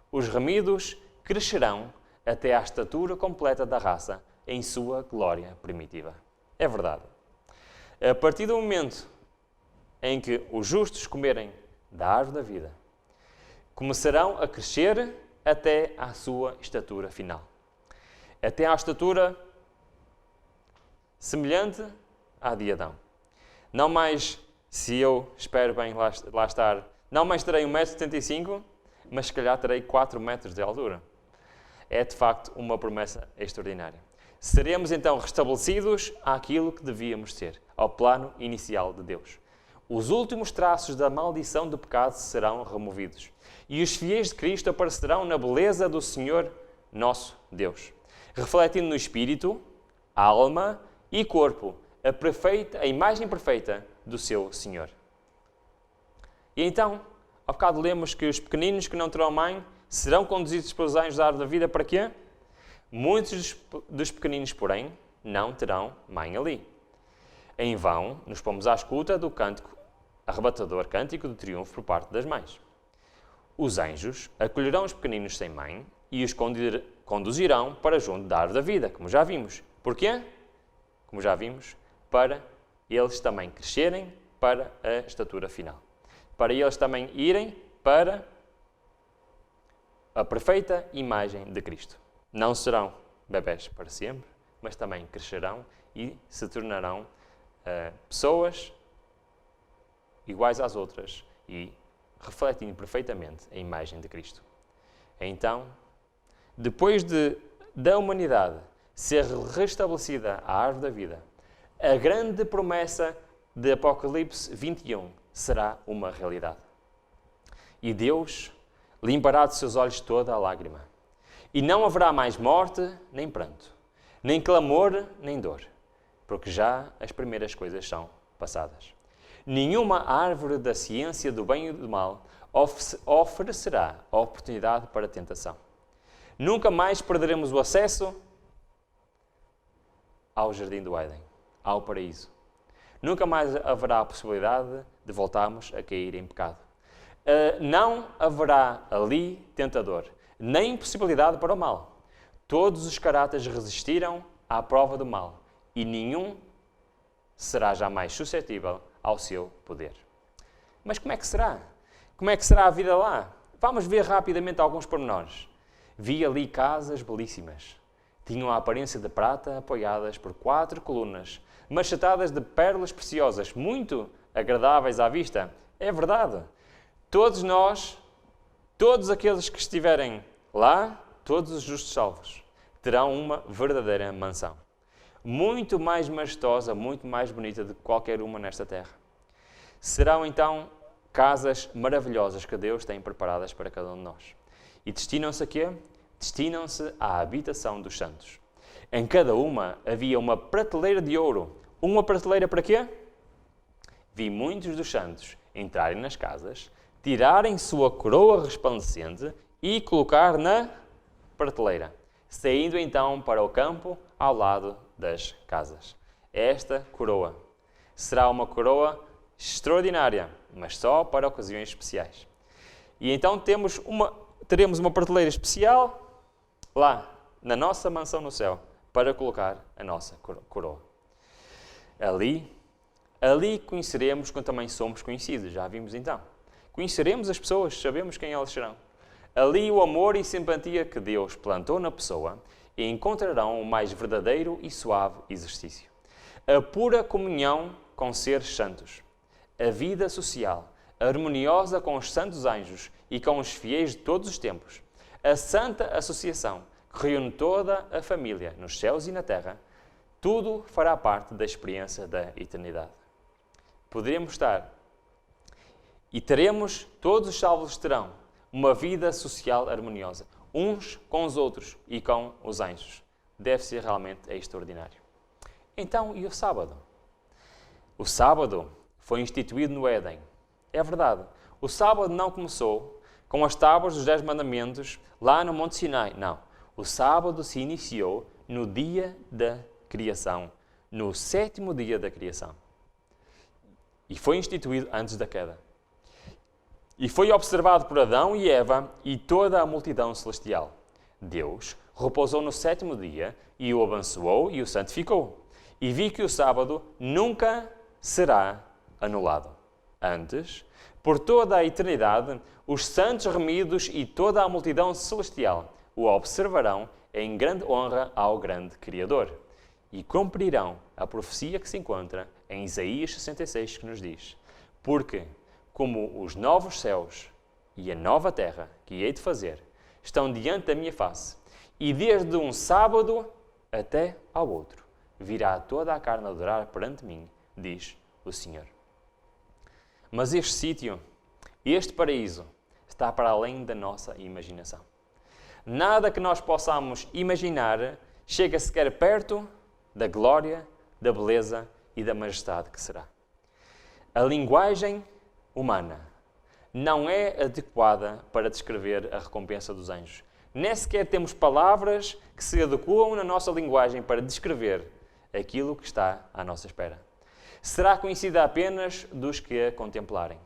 os remidos crescerão até à estatura completa da raça em sua glória primitiva. É verdade. A partir do momento em que os justos comerem da árvore da vida, começarão a crescer até à sua estatura final. Até à estatura semelhante à de Adão. Não mais, se eu espero bem lá estar, não mais terei 1,75 m, mas se calhar terei 4 metros de altura. É de facto uma promessa extraordinária. Seremos então restabelecidos àquilo que devíamos ser, ao plano inicial de Deus. Os últimos traços da maldição do pecado serão removidos, e os fiéis de Cristo aparecerão na beleza do Senhor nosso Deus, refletindo no espírito, alma e corpo a imagem perfeita do seu Senhor. E então, ao bocado lemos que os pequeninos que não terão mãe serão conduzidos pelos anjos da árvore da vida para quê? Muitos dos pequeninos, porém, não terão mãe ali. Em vão, nos pomos à escuta do cântico, arrebatador cântico do triunfo por parte das mães. Os anjos acolherão os pequeninos sem mãe e os conduzirão para junto da árvore da vida, como já vimos. Porquê? Como já vimos, para eles também crescerem para a estatura final. Para eles também irem para a perfeita imagem de Cristo. Não serão bebés para sempre, mas também crescerão e se tornarão pessoas iguais às outras e refletindo perfeitamente a imagem de Cristo. Então, depois da humanidade ser restabelecida à árvore da vida, a grande promessa de Apocalipse 21 será uma realidade. E Deus limpará de seus olhos toda a lágrima. E não haverá mais morte, nem pranto, nem clamor, nem dor, porque já as primeiras coisas são passadas. Nenhuma árvore da ciência do bem e do mal oferecerá oportunidade para tentação. Nunca mais perderemos o acesso ao jardim do Éden, ao paraíso. Nunca mais haverá a possibilidade de voltarmos a cair em pecado. Não haverá ali tentador, nem possibilidade para o mal. Todos os caráteres resistiram à prova do mal e nenhum será jamais suscetível ao seu poder. Mas como é que será? Como é que será a vida lá? Vamos ver rapidamente alguns pormenores. Vi ali casas belíssimas. Tinham a aparência de prata, apoiadas por 4 colunas, machetadas de pérolas preciosas, muito agradáveis à vista. É verdade. Todos nós, todos aqueles que estiverem lá, todos os justos salvos, terão uma verdadeira mansão. Muito mais majestosa, muito mais bonita do que qualquer uma nesta terra. Serão então casas maravilhosas que Deus tem preparadas para cada um de nós. E destinam-se a quê? Destinam-se à habitação dos santos. Em cada uma havia uma prateleira de ouro. Uma prateleira para quê? Vi muitos dos santos entrarem nas casas, tirarem sua coroa resplandecente e colocar na prateleira, saindo então para o campo ao lado das casas. Esta coroa será uma coroa extraordinária, mas só para ocasiões especiais. E então teremos uma prateleira especial lá, na nossa mansão no céu, para colocar a nossa coroa. Ali conheceremos quando também somos conhecidos, já vimos então. Conheceremos as pessoas, sabemos quem elas serão. Ali o amor e simpatia que Deus plantou na pessoa encontrarão o mais verdadeiro e suave exercício. A pura comunhão com seres santos. A vida social, harmoniosa com os santos anjos e com os fiéis de todos os tempos. A santa associação que reúne toda a família nos céus e na terra. Tudo fará parte da experiência da eternidade. Poderemos estar e teremos, todos os salvos terão, uma vida social harmoniosa, uns com os outros e com os anjos. Deve ser realmente extraordinário. Então, e o sábado? O sábado foi instituído no Éden. É verdade. O sábado não começou com as tábuas dos 10 mandamentos lá no Monte Sinai. Não. O sábado se iniciou no dia da criação, no 7º dia da criação. E foi instituído antes da queda. E foi observado por Adão e Eva e toda a multidão celestial. Deus repousou no 7º dia e o abençoou e o santificou. E vi que o sábado nunca será anulado. Antes, por toda a eternidade, os santos remidos e toda a multidão celestial o observarão em grande honra ao grande Criador. E cumprirão a profecia que se encontra em Isaías 66, que nos diz: porque, como os novos céus e a nova terra que hei de fazer estão diante da minha face, e desde um sábado até ao outro virá toda a carne a adorar perante mim, diz o Senhor. Mas este sítio, este paraíso, está para além da nossa imaginação. Nada que nós possamos imaginar chega sequer perto da glória, da beleza e da majestade que será. A linguagem humana não é adequada para descrever a recompensa dos anjos. Nem sequer temos palavras que se adequam na nossa linguagem para descrever aquilo que está à nossa espera. Será conhecida apenas dos que a contemplarem.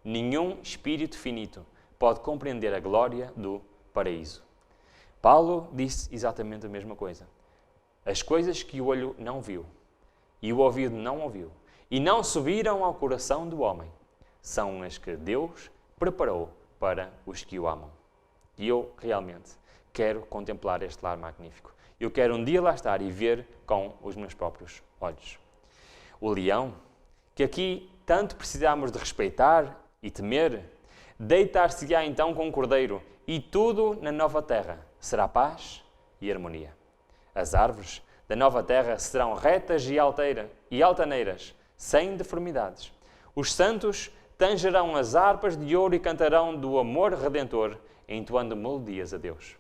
Nenhum espírito finito pode compreender a glória do paraíso. Paulo disse exatamente a mesma coisa. As coisas que o olho não viu e o ouvido não ouviu e não subiram ao coração do homem são as que Deus preparou para os que o amam. E eu realmente quero contemplar este lar magnífico. Eu quero um dia lá estar e ver com os meus próprios olhos. O leão, que aqui tanto precisamos de respeitar e temer, deitar-se-á então com o cordeiro, e tudo na nova terra será paz e harmonia. As árvores da nova terra serão retas e altaneiras, sem deformidades. Os santos tangerão as harpas de ouro e cantarão do amor redentor, entoando melodias a Deus.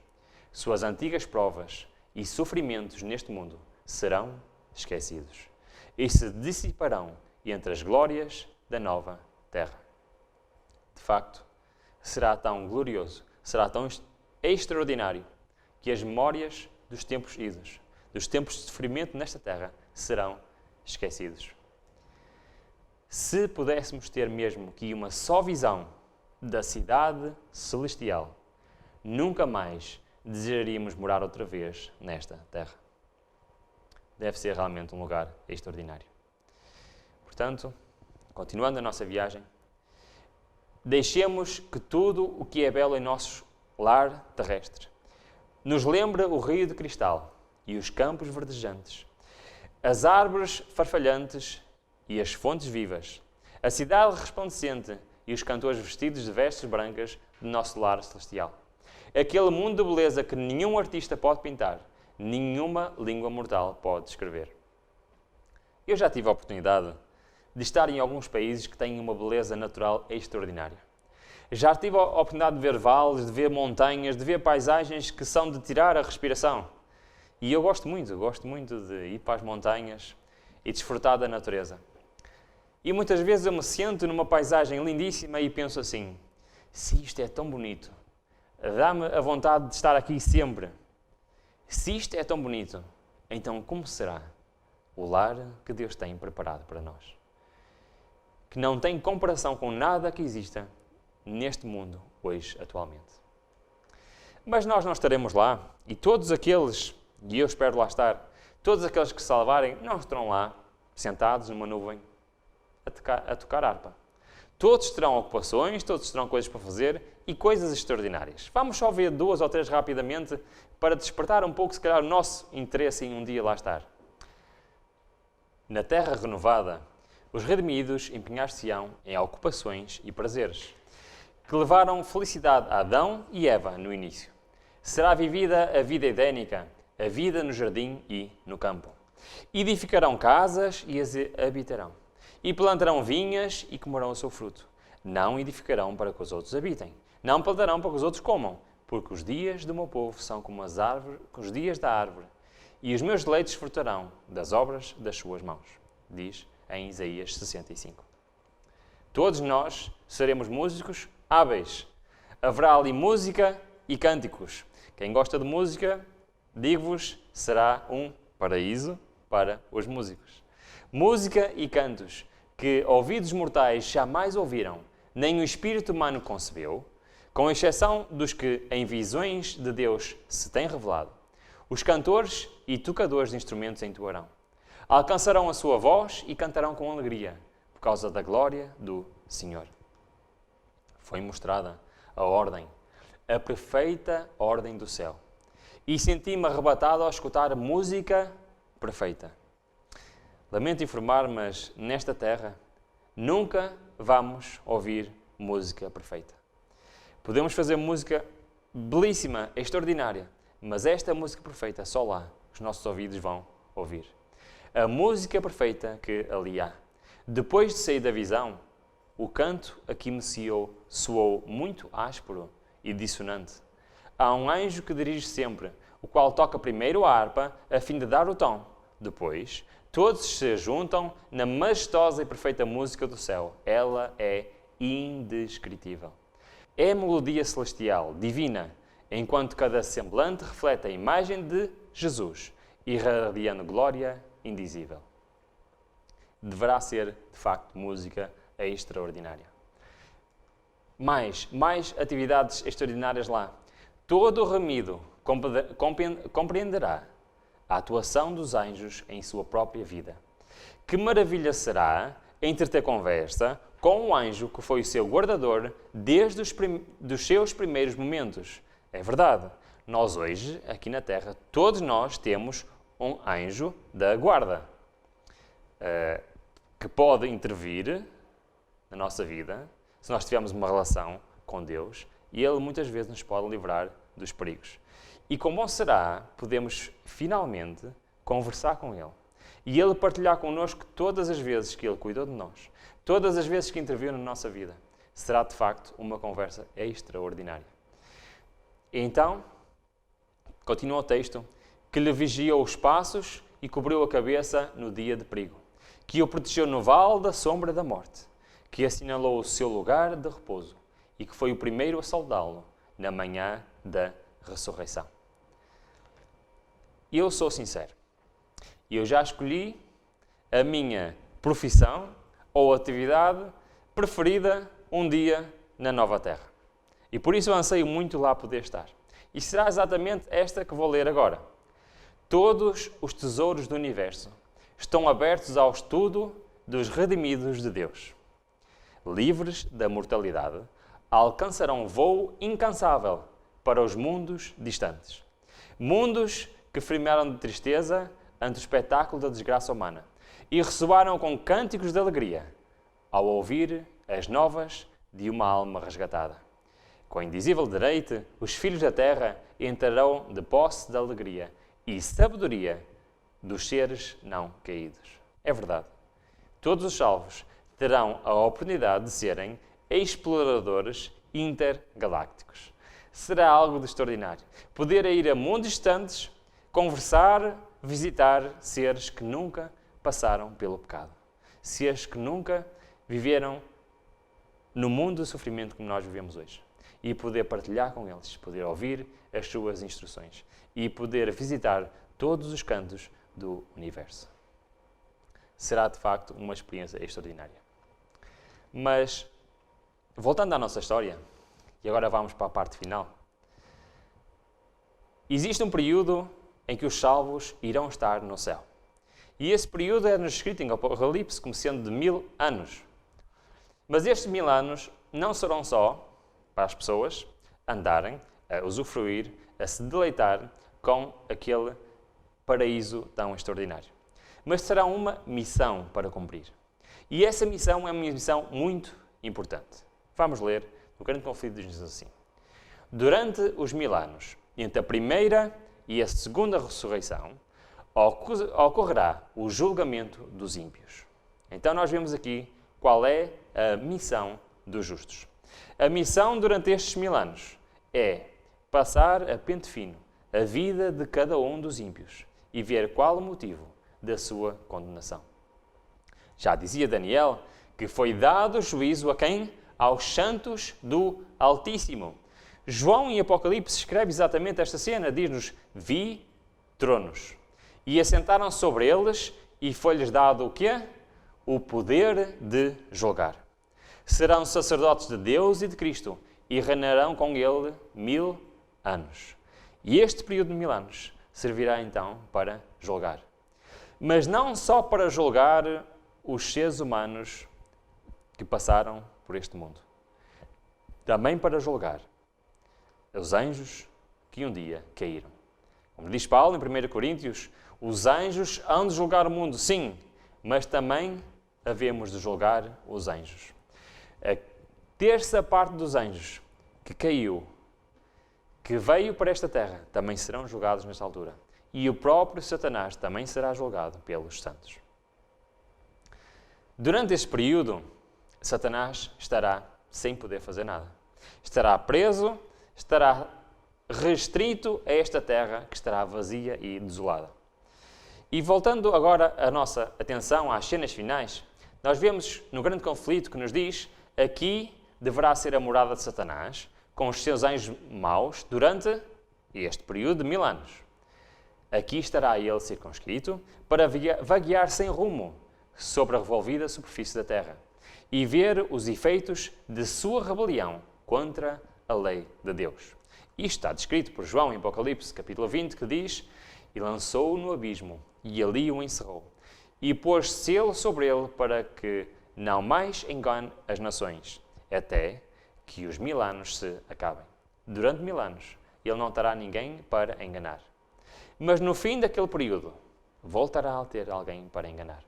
Suas antigas provas e sofrimentos neste mundo serão esquecidos e se dissiparão entre as glórias da nova terra. De facto, será tão glorioso, será tão extraordinário, que as memórias dos tempos idos, dos tempos de sofrimento nesta terra, serão esquecidos. Se pudéssemos ter mesmo que uma só visão da cidade celestial, nunca mais desejaríamos morar outra vez nesta terra. Deve ser realmente um lugar extraordinário. Portanto, continuando a nossa viagem, deixemos que tudo o que é belo em nosso lar terrestre nos lembra o rio de cristal e os campos verdejantes, as árvores farfalhantes e as fontes vivas, a cidade resplandecente e os cantores vestidos de vestes brancas do nosso lar celestial. Aquele mundo de beleza que nenhum artista pode pintar, nenhuma língua mortal pode descrever. Eu já tive a oportunidade de estar em alguns países que têm uma beleza natural extraordinária. Já tive a oportunidade de ver vales, de ver montanhas, de ver paisagens que são de tirar a respiração. E eu gosto muito de ir para as montanhas e desfrutar da natureza. E muitas vezes eu me sento numa paisagem lindíssima e penso assim, se isto é tão bonito, dá-me a vontade de estar aqui sempre. Se isto é tão bonito, então como será o lar que Deus tem preparado para nós? Que não tem comparação com nada que exista neste mundo hoje, atualmente. Mas nós não estaremos lá, e todos aqueles, e eu espero lá estar, todos aqueles que se salvarem não estarão lá, sentados numa nuvem, a tocar harpa. Todos terão ocupações, todos terão coisas para fazer e coisas extraordinárias. Vamos só ver 2 ou 3 rapidamente para despertar um pouco, se calhar, o nosso interesse em um dia lá estar. Na terra renovada, os redimidos empenhar-se-ão em ocupações e prazeres, que levaram felicidade a Adão e Eva no início. Será vivida a vida edénica, a vida no jardim e no campo. Edificarão casas e as habitarão. E plantarão vinhas e comerão o seu fruto. Não edificarão para que os outros habitem. Não plantarão para que os outros comam, porque os dias do meu povo são como os dias da árvore. E os meus deleites frutarão das obras das suas mãos. Diz em Isaías 65. Todos nós seremos músicos hábeis. Haverá ali música e cânticos. Quem gosta de música, digo-vos, será um paraíso para os músicos. Música e cantos que ouvidos mortais jamais ouviram, nem o espírito humano concebeu, com exceção dos que em visões de Deus se têm revelado. Os cantores e tocadores de instrumentos entoarão. Alcançarão a sua voz e cantarão com alegria, por causa da glória do Senhor. Foi mostrada a ordem, a perfeita ordem do céu. E senti-me arrebatado ao escutar música perfeita. Lamento informar, mas nesta terra nunca vamos ouvir música perfeita. Podemos fazer música belíssima, extraordinária, mas esta música perfeita, só lá os nossos ouvidos vão ouvir. A música perfeita que ali há. Depois de sair da visão, o canto a que me soou muito áspero e dissonante. Há um anjo que dirige sempre, o qual toca primeiro a harpa a fim de dar o tom. Depois, todos se juntam na majestosa e perfeita música do céu. Ela é indescritível. É melodia celestial, divina, enquanto cada semblante reflete a imagem de Jesus, irradiando glória indizível. Deverá ser, de facto, música extraordinária. Mais atividades extraordinárias lá. Todo o remido compreenderá a atuação dos anjos em sua própria vida. Que maravilha será entreter conversa com um anjo que foi o seu guardador desde dos seus primeiros momentos. É verdade, nós hoje, aqui na Terra, todos nós temos um anjo da guarda que pode intervir na nossa vida, se nós tivermos uma relação com Deus, e Ele muitas vezes nos pode livrar dos perigos. E como bom será, podemos finalmente conversar com Ele. E Ele partilhar connosco todas as vezes que Ele cuidou de nós, todas as vezes que interviu na nossa vida. Será de facto uma conversa extraordinária. E então, continua o texto, que lhe vigiou os passos e cobriu a cabeça no dia de perigo, que o protegeu no vale da sombra da morte, que assinalou o seu lugar de repouso e que foi o primeiro a saudá-lo na manhã da ressurreição. Eu sou sincero. Eu já escolhi a minha profissão ou atividade preferida um dia na nova terra. E por isso eu anseio muito lá poder estar. E será exatamente esta que vou ler agora. Todos os tesouros do universo estão abertos ao estudo dos redimidos de Deus. Livres da mortalidade, alcançarão voo incansável para os mundos distantes. Mundos que frimaram de tristeza ante o espetáculo da desgraça humana e ressoaram com cânticos de alegria ao ouvir as novas de uma alma resgatada. Com indizível deleite, os filhos da terra entrarão de posse da alegria e sabedoria dos seres não caídos. É verdade. Todos os salvos terão a oportunidade de serem exploradores intergalácticos. Será algo de extraordinário. Poder ir a mundos distantes, conversar, visitar seres que nunca passaram pelo pecado. Seres que nunca viveram no mundo do sofrimento como nós vivemos hoje. E poder partilhar com eles, poder ouvir as suas instruções e poder visitar todos os cantos do universo. Será de facto uma experiência extraordinária. Mas, voltando à nossa história, e agora vamos para a parte final, existe um período em que os salvos irão estar no céu. E esse período é-nos escrito em Apocalipse como sendo de 1000 anos. Mas estes 1000 anos não serão só para as pessoas andarem, a usufruir, a se deleitar com aquele paraíso tão extraordinário. Mas será uma missão para cumprir. E essa missão é uma missão muito importante. Vamos ler no Grande Conflito, diz assim: durante os 1000 anos, entre a primeira e a segunda ressurreição, ocorrerá o julgamento dos ímpios. Então nós vemos aqui qual é a missão dos justos. A missão durante estes 1000 anos é passar a pente fino a vida de cada um dos ímpios e ver qual o motivo da sua condenação. Já dizia Daniel que foi dado juízo a quem? Aos santos do Altíssimo. João em Apocalipse escreve exatamente esta cena, diz-nos: vi tronos e assentaram sobre eles e foi-lhes dado o quê? O poder de julgar. Serão sacerdotes de Deus e de Cristo e reinarão com ele 1000 anos. E este período de 1000 anos servirá então para julgar. Mas não só para julgar os seres humanos que passaram por este mundo. Também para julgar os anjos que um dia caíram. Como diz Paulo em 1 Coríntios, os anjos hão de julgar o mundo, sim, mas também havemos de julgar os anjos. A terça parte dos anjos que caiu, que veio para esta terra, também serão julgados nesta altura. E o próprio Satanás também será julgado pelos santos. Durante este período, Satanás estará sem poder fazer nada. Estará preso, estará restrito a esta terra que estará vazia e desolada. E voltando agora a nossa atenção às cenas finais, nós vemos no Grande Conflito que nos diz: aqui deverá ser a morada de Satanás, com os seus anjos maus, durante este período de 1000 anos. Aqui estará ele circunscrito para vaguear sem rumo sobre a revolvida superfície da terra e ver os efeitos de sua rebelião contra a lei de Deus. Isto está descrito por João em Apocalipse, capítulo 20, que diz: e lançou-o no abismo, e ali o encerrou, e pôs selo sobre ele para que não mais engane as nações, até que os 1000 anos se acabem. Durante 1000 anos, ele não terá ninguém para enganar. Mas no fim daquele período, voltará a ter alguém para enganar.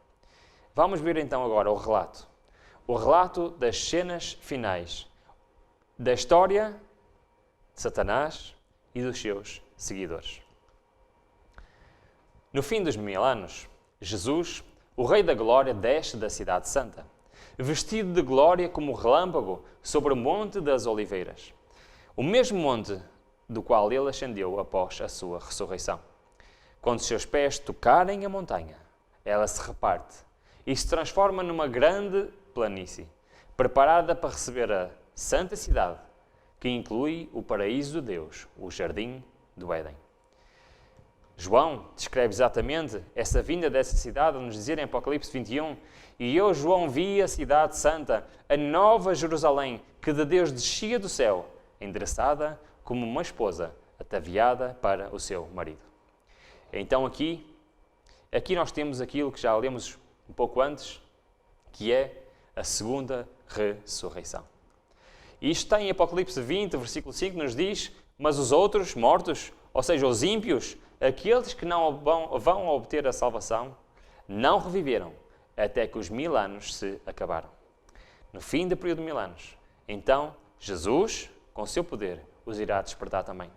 Vamos ver então agora o relato. O relato das cenas finais da história de Satanás e dos seus seguidores. No fim dos 1000 anos, Jesus, o Rei da Glória, desce da Cidade Santa, vestido de glória como relâmpago sobre o Monte das Oliveiras, o mesmo monte do qual ele ascendeu após a sua ressurreição. Quando os seus pés tocarem a montanha, ela se reparte e se transforma numa grande planície, preparada para receber a santa cidade, que inclui o paraíso de Deus, o jardim do Éden. João descreve exatamente essa vinda dessa cidade, nos dizer em Apocalipse 21, e eu, João, vi a cidade santa, a nova Jerusalém, que de Deus descia do céu, endereçada como uma esposa ataviada para o seu marido. Então aqui nós temos aquilo que já lemos um pouco antes, que é a segunda ressurreição. E isto está em Apocalipse 20, versículo 5, nos diz: mas os outros mortos ou seja, os ímpios, aqueles que não vão obter a salvação, não reviveram até que os 1000 anos se acabaram. No fim do período de 1000 anos, então Jesus, com seu poder, os irá despertar também.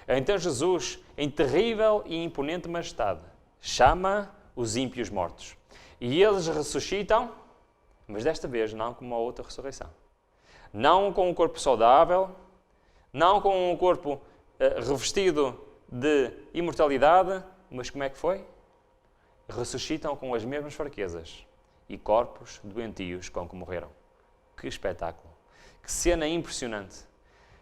Então Jesus, em terrível e imponente majestade, chama os ímpios mortos. E eles ressuscitam, mas desta vez não como a outra ressurreição. Não com um corpo saudável, não com um corpo revestido de imortalidade, mas como é que foi? Ressuscitam com as mesmas fraquezas e corpos doentios com que morreram. Que espetáculo! Que cena impressionante!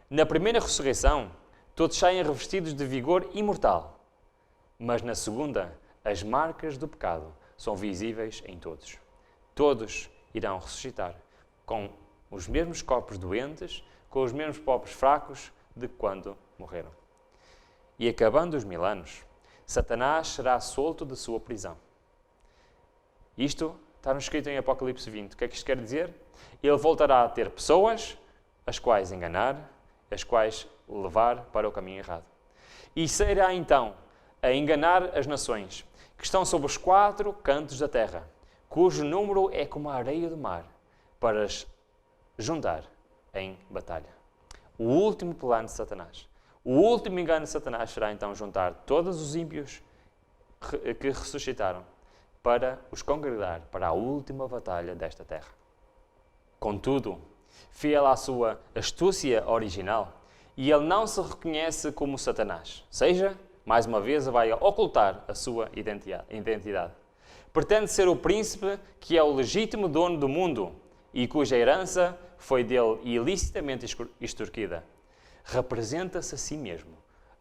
Na primeira ressurreição, todos saem revestidos de vigor imortal, mas na segunda, as marcas do pecado são visíveis em todos. Todos irão ressuscitar com os mesmos corpos doentes, com os mesmos corpos fracos de quando morreram. E acabando os 1000 anos, Satanás será solto de sua prisão. Isto está escrito em Apocalipse 20. O que é que isto quer dizer? Ele voltará a ter pessoas, as quais enganar, as quais levar para o caminho errado. E sairá então a enganar as nações, que estão sob os 4 cantos da terra, cujo número é como a areia do mar, para as juntar em batalha. O último plano de Satanás, o último engano de Satanás será então juntar todos os ímpios que ressuscitaram para os congregar para a última batalha desta terra. Contudo, fiel à sua astúcia original, e ele não se reconhece como Satanás, seja, mais uma vez, vai ocultar a sua identidade. Pretende ser o príncipe que é o legítimo dono do mundo e cuja herança foi dele ilicitamente extorquida. Representa-se a si mesmo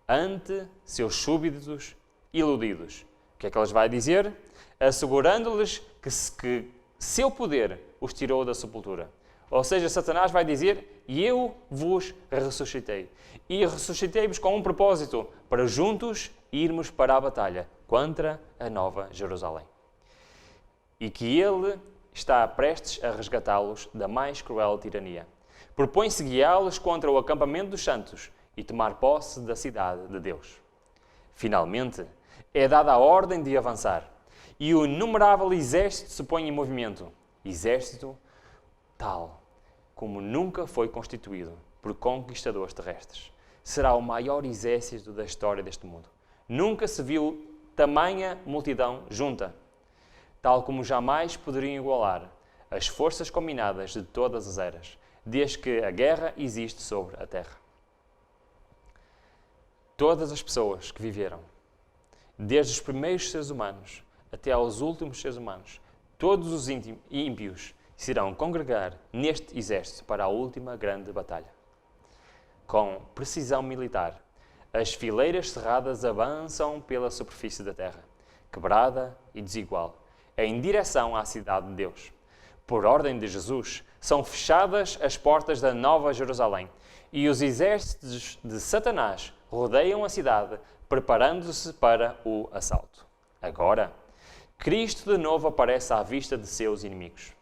ante seus súbditos iludidos. O que é que eles vai dizer? Assegurando-lhes que seu poder os tirou da sepultura. Ou seja, Satanás vai dizer, eu vos ressuscitei. E ressuscitei-vos com um propósito, para juntos irmos para a batalha contra a Nova Jerusalém. E que ele está prestes a resgatá-los da mais cruel tirania. Propõe-se guiá-los contra o acampamento dos santos e tomar posse da cidade de Deus. Finalmente, é dada a ordem de avançar, e o inumerável exército se põe em movimento. Exército tal como nunca foi constituído por conquistadores terrestres. Será o maior exército da história deste mundo. Nunca se viu tamanha multidão junta, tal como jamais poderiam igualar as forças combinadas de todas as eras, desde que a guerra existe sobre a terra. Todas as pessoas que viveram, desde os primeiros seres humanos até aos últimos seres humanos, todos os ímpios se irão congregar neste exército para a última grande batalha. Com precisão militar, as fileiras cerradas avançam pela superfície da terra, quebrada e desigual, em direção à cidade de Deus. Por ordem de Jesus, são fechadas as portas da Nova Jerusalém e os exércitos de Satanás rodeiam a cidade, preparando-se para o assalto. Agora, Cristo de novo aparece à vista de seus inimigos.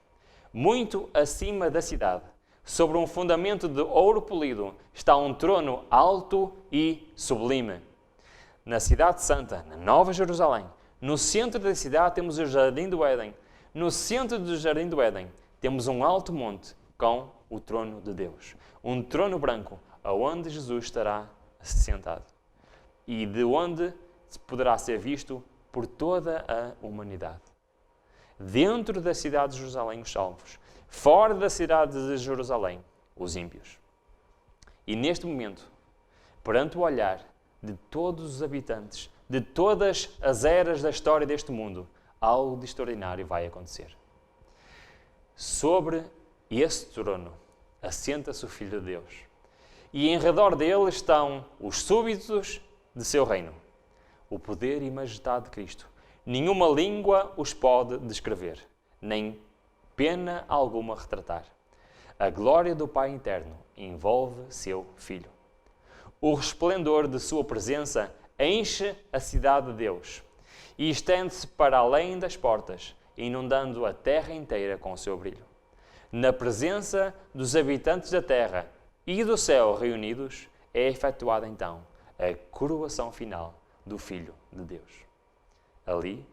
Muito acima da cidade, sobre um fundamento de ouro polido, está um trono alto e sublime. Na cidade santa, na Nova Jerusalém, no centro da cidade temos o Jardim do Éden. No centro do Jardim do Éden temos um alto monte com o trono de Deus. Um trono branco, aonde Jesus estará sentado. E de onde poderá ser visto por toda a humanidade. Dentro da cidade de Jerusalém, os salvos. Fora da cidade de Jerusalém, os ímpios. E neste momento, perante o olhar de todos os habitantes, de todas as eras da história deste mundo, algo de extraordinário vai acontecer. Sobre esse trono assenta-se o Filho de Deus. E em redor dele estão os súbditos de seu reino. O poder e majestade de Cristo. Nenhuma língua os pode descrever, nem pena alguma retratar. A glória do Pai eterno envolve seu Filho. O resplendor de sua presença enche a cidade de Deus e estende-se para além das portas, inundando a terra inteira com o seu brilho. Na presença dos habitantes da terra e do céu reunidos, é efetuada então a coroação final do Filho de Deus. Ali,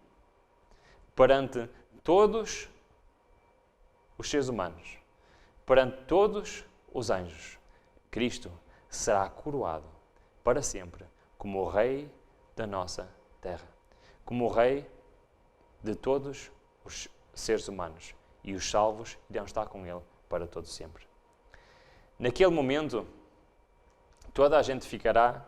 perante todos os seres humanos, perante todos os anjos, Cristo será coroado para sempre como o Rei da nossa terra, como o Rei de todos os seres humanos, e os salvos irão estar com Ele para todo sempre. Naquele momento, toda a gente ficará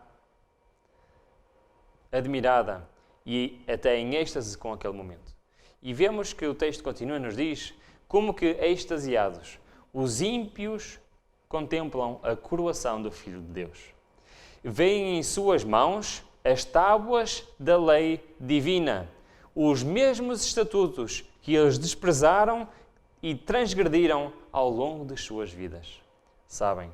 admirada e até em êxtase com aquele momento. E vemos que o texto continua e nos diz como que, extasiados, os ímpios contemplam a coroação do Filho de Deus. Veem em suas mãos as tábuas da lei divina, os mesmos estatutos que eles desprezaram e transgrediram ao longo das suas vidas. Sabem,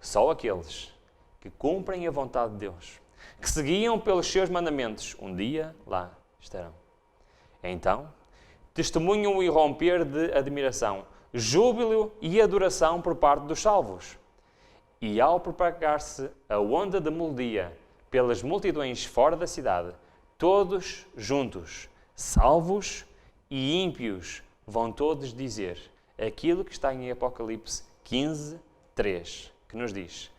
só aqueles que cumprem a vontade de Deus, que seguiam pelos seus mandamentos, um dia lá estarão. Então, testemunham o irromper de admiração, júbilo e adoração por parte dos salvos. E ao propagar-se a onda de melodia pelas multidões fora da cidade, todos juntos, salvos e ímpios, vão todos dizer aquilo que está em Apocalipse 15, 3, que nos diz: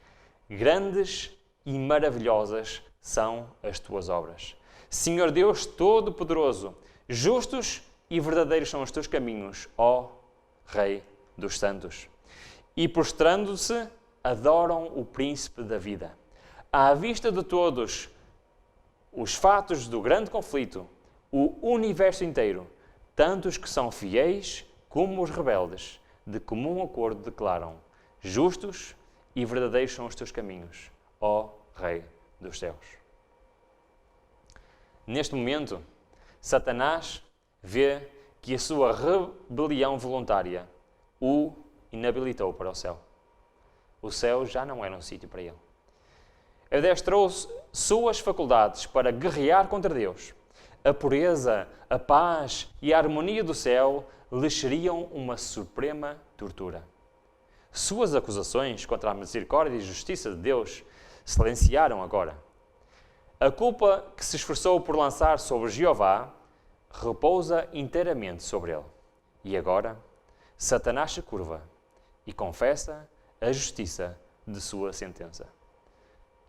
grandes e maravilhosas são as tuas obras. Senhor Deus Todo-Poderoso, justos e verdadeiros são os teus caminhos, ó Rei dos Santos. E prostrando-se, adoram o Príncipe da Vida. À vista de todos os fatos do grande conflito, o universo inteiro, tanto os que são fiéis como os rebeldes, de comum acordo declaram: justos e verdadeiros são os teus caminhos, ó Rei dos céus. Neste momento, Satanás vê que a sua rebelião voluntária o inabilitou para o céu. O céu já não era um sítio para ele. Adestrou suas faculdades para guerrear contra Deus. A pureza, a paz e a harmonia do céu lhe seriam uma suprema tortura. Suas acusações contra a misericórdia e justiça de Deus silenciaram agora. A culpa que se esforçou por lançar sobre Jeová repousa inteiramente sobre ele. E agora, Satanás se curva e confessa a justiça de sua sentença.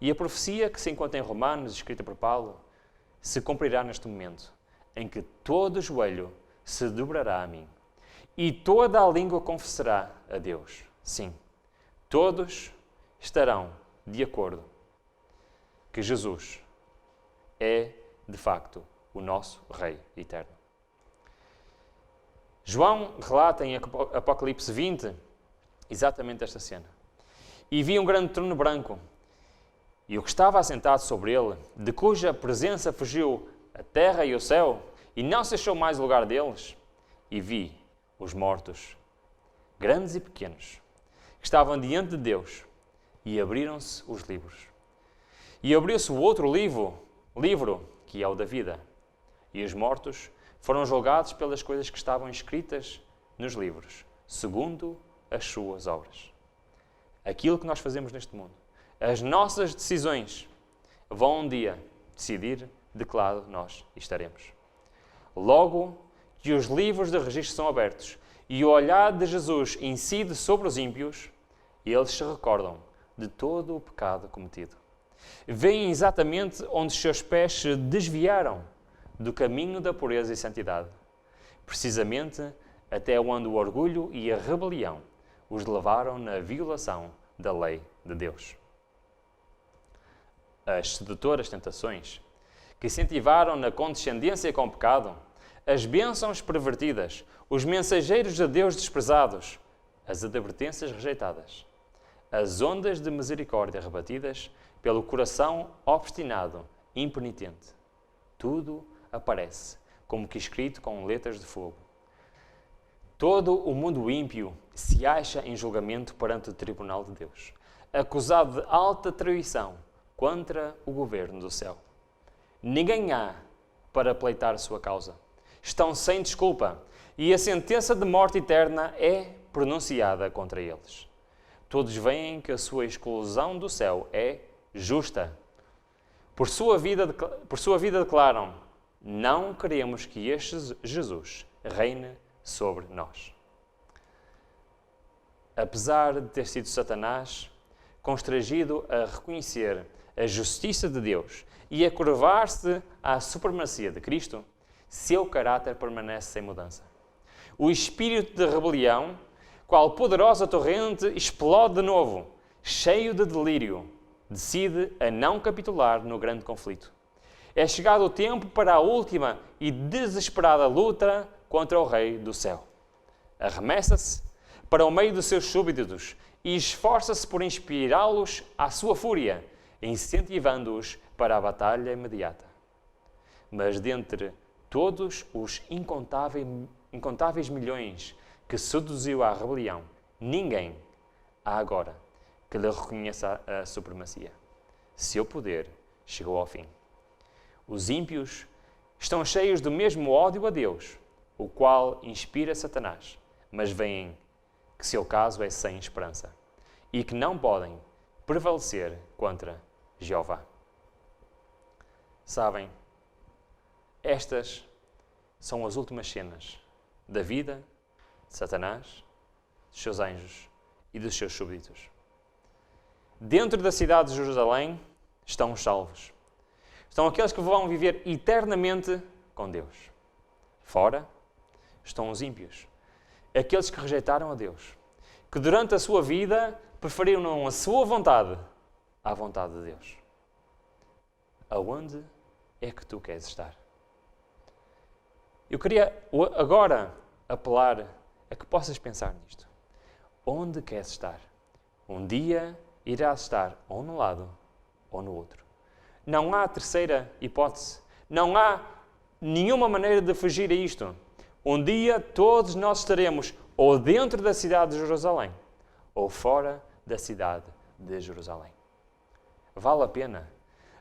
E a profecia que se encontra em Romanos, escrita por Paulo, se cumprirá neste momento, em que todo joelho se dobrará a mim e toda a língua confessará a Deus. Sim, todos estarão de acordo que Jesus é, de facto, o nosso Rei eterno. João relata em Apocalipse 20 exatamente esta cena. E vi um grande trono branco, e o que estava assentado sobre ele, de cuja presença fugiu a terra e o céu, e não se achou mais lugar deles. E vi os mortos, grandes e pequenos, que estavam diante de Deus, e abriram-se os livros. E abriu-se o outro livro, que é o da vida. E os mortos foram julgados pelas coisas que estavam escritas nos livros, segundo as suas obras. Aquilo que nós fazemos neste mundo, as nossas decisões, vão um dia decidir de que lado nós estaremos. Logo que os livros de registro são abertos e o olhar de Jesus incide sobre os ímpios, eles se recordam de todo o pecado cometido. Veem exatamente onde os seus pés se desviaram do caminho da pureza e santidade, precisamente até onde o orgulho e a rebelião os levaram na violação da lei de Deus. As sedutoras tentações que incentivaram na condescendência com o pecado, as bênçãos pervertidas, os mensageiros de Deus desprezados, as advertências rejeitadas, as ondas de misericórdia rebatidas pelo coração obstinado, impenitente. Tudo aparece como que escrito com letras de fogo. Todo o mundo ímpio se acha em julgamento perante o tribunal de Deus, acusado de alta traição contra o governo do céu. Ninguém há para pleitar a sua causa. Estão sem desculpa e a sentença de morte eterna é pronunciada contra eles. Todos veem que a sua exclusão do céu é justa, Por sua vida declaram: não queremos que este Jesus reine sobre nós. Apesar de ter sido Satanás constrangido a reconhecer a justiça de Deus e a curvar-se à supremacia de Cristo, seu caráter permanece sem mudança. O espírito de rebelião, qual poderosa torrente, explode de novo, cheio de delírio, decide a não capitular no grande conflito. É chegado o tempo para a última e desesperada luta contra o Rei do Céu. Arremessa-se para o meio dos seus súbditos e esforça-se por inspirá-los à sua fúria, incentivando-os para a batalha imediata. Mas dentre todos os incontáveis milhões que seduziu à rebelião, ninguém há agora que lhe reconheça a supremacia. Seu poder chegou ao fim. Os ímpios estão cheios do mesmo ódio a Deus, o qual inspira Satanás, mas veem que seu caso é sem esperança e que não podem prevalecer contra Jeová. Sabem, estas são as últimas cenas da vida de Satanás, dos seus anjos e dos seus súbditos. Dentro da cidade de Jerusalém estão os salvos. Estão aqueles que vão viver eternamente com Deus. Fora estão os ímpios, aqueles que rejeitaram a Deus, que durante a sua vida preferiram a sua vontade à vontade de Deus. Aonde é que tu queres estar? Eu queria agora apelar a que possas pensar nisto. Onde queres estar? Um dia irás estar ou num lado ou no outro. Não há terceira hipótese. Não há nenhuma maneira de fugir a isto. Um dia todos nós estaremos ou dentro da cidade de Jerusalém ou fora da cidade de Jerusalém. Vale a pena.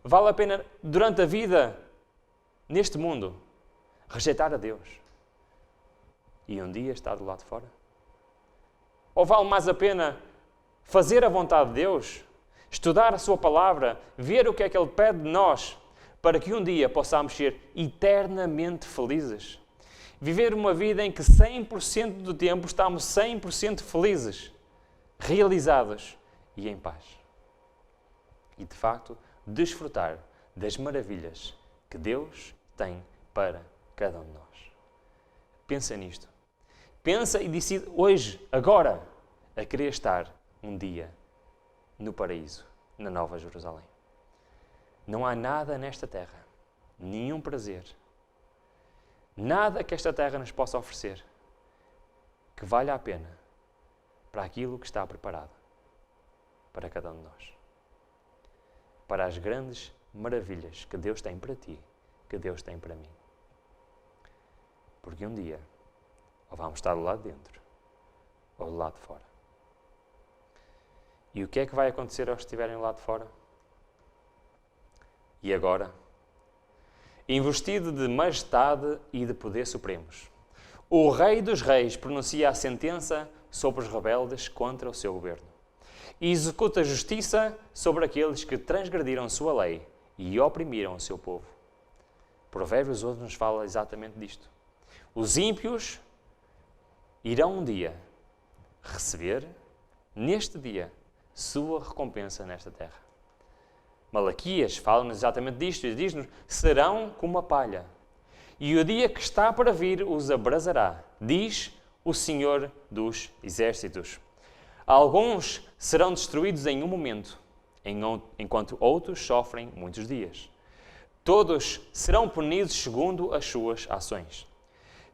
Vale a pena durante a vida neste mundo rejeitar a Deus e um dia estar do lado de fora? Ou vale mais a pena fazer a vontade de Deus, estudar a sua palavra, ver o que é que Ele pede de nós, para que um dia possamos ser eternamente felizes? Viver uma vida em que 100% do tempo estamos 100% felizes, realizados e em paz. E, de facto, desfrutar das maravilhas que Deus tem para cada um de nós. Pensa nisto. Pensa e decide hoje, agora, a querer estar um dia no paraíso, na Nova Jerusalém. Não há nada nesta terra, nenhum prazer, nada que esta terra nos possa oferecer que valha a pena para aquilo que está preparado para cada um de nós. Para as grandes maravilhas que Deus tem para ti, que Deus tem para mim. Porque um dia, ou vamos estar do lado de dentro, ou do lado de fora. E o que é que vai acontecer aos que estiverem do lado de fora? E agora? Investido de majestade e de poder supremos, o Rei dos Reis pronuncia a sentença sobre os rebeldes contra o seu governo e executa justiça sobre aqueles que transgrediram sua lei e oprimiram o seu povo. Provérbios hoje nos fala exatamente disto. Os ímpios irão um dia receber, neste dia, sua recompensa nesta terra. Malaquias fala-nos exatamente disto e diz-nos: serão como a palha, e o dia que está para vir os abrasará, diz o Senhor dos Exércitos. Alguns serão destruídos em um momento, enquanto outros sofrem muitos dias. Todos serão punidos segundo as suas ações.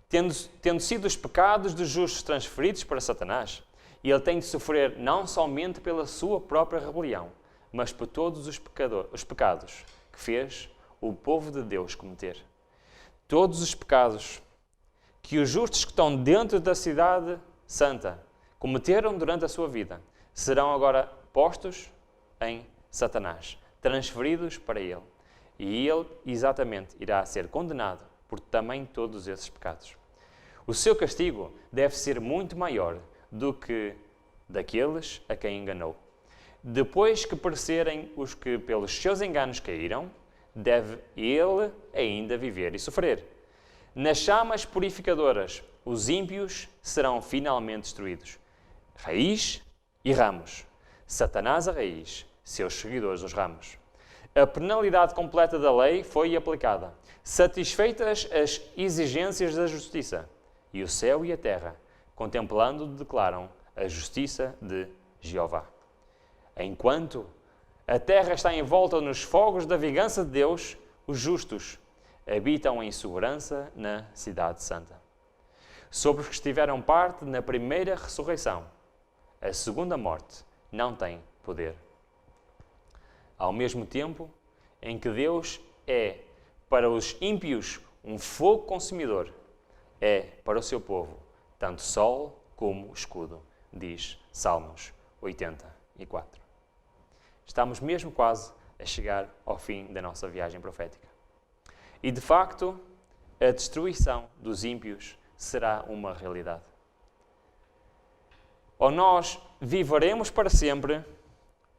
Tendo sido os pecados dos justos transferidos para Satanás, ele tem de sofrer não somente pela sua própria rebelião, mas por todos os pecados que fez o povo de Deus cometer. Todos os pecados que os justos que estão dentro da cidade santa cometeram durante a sua vida serão agora postos em Satanás, transferidos para ele. E ele, exatamente, irá ser condenado por também todos esses pecados. O seu castigo deve ser muito maior do que daqueles a quem enganou. Depois que perecerem os que pelos seus enganos caíram, deve ele ainda viver e sofrer. Nas chamas purificadoras, os ímpios serão finalmente destruídos. Raiz e ramos. Satanás a raiz, seus seguidores os ramos. A penalidade completa da lei foi aplicada, satisfeitas as exigências da justiça, e o céu e a terra, contemplando, declaram a justiça de Jeová. Enquanto a terra está envolta nos fogos da vingança de Deus, os justos habitam em segurança na cidade santa. Sobre os que estiveram parte na primeira ressurreição, a segunda morte não tem poder. Ao mesmo tempo em que Deus é para os ímpios um fogo consumidor, é para o seu povo tanto sol como escudo, diz Salmos 84. Estamos mesmo quase a chegar ao fim da nossa viagem profética. E de facto, a destruição dos ímpios será uma realidade. Ou nós viveremos para sempre,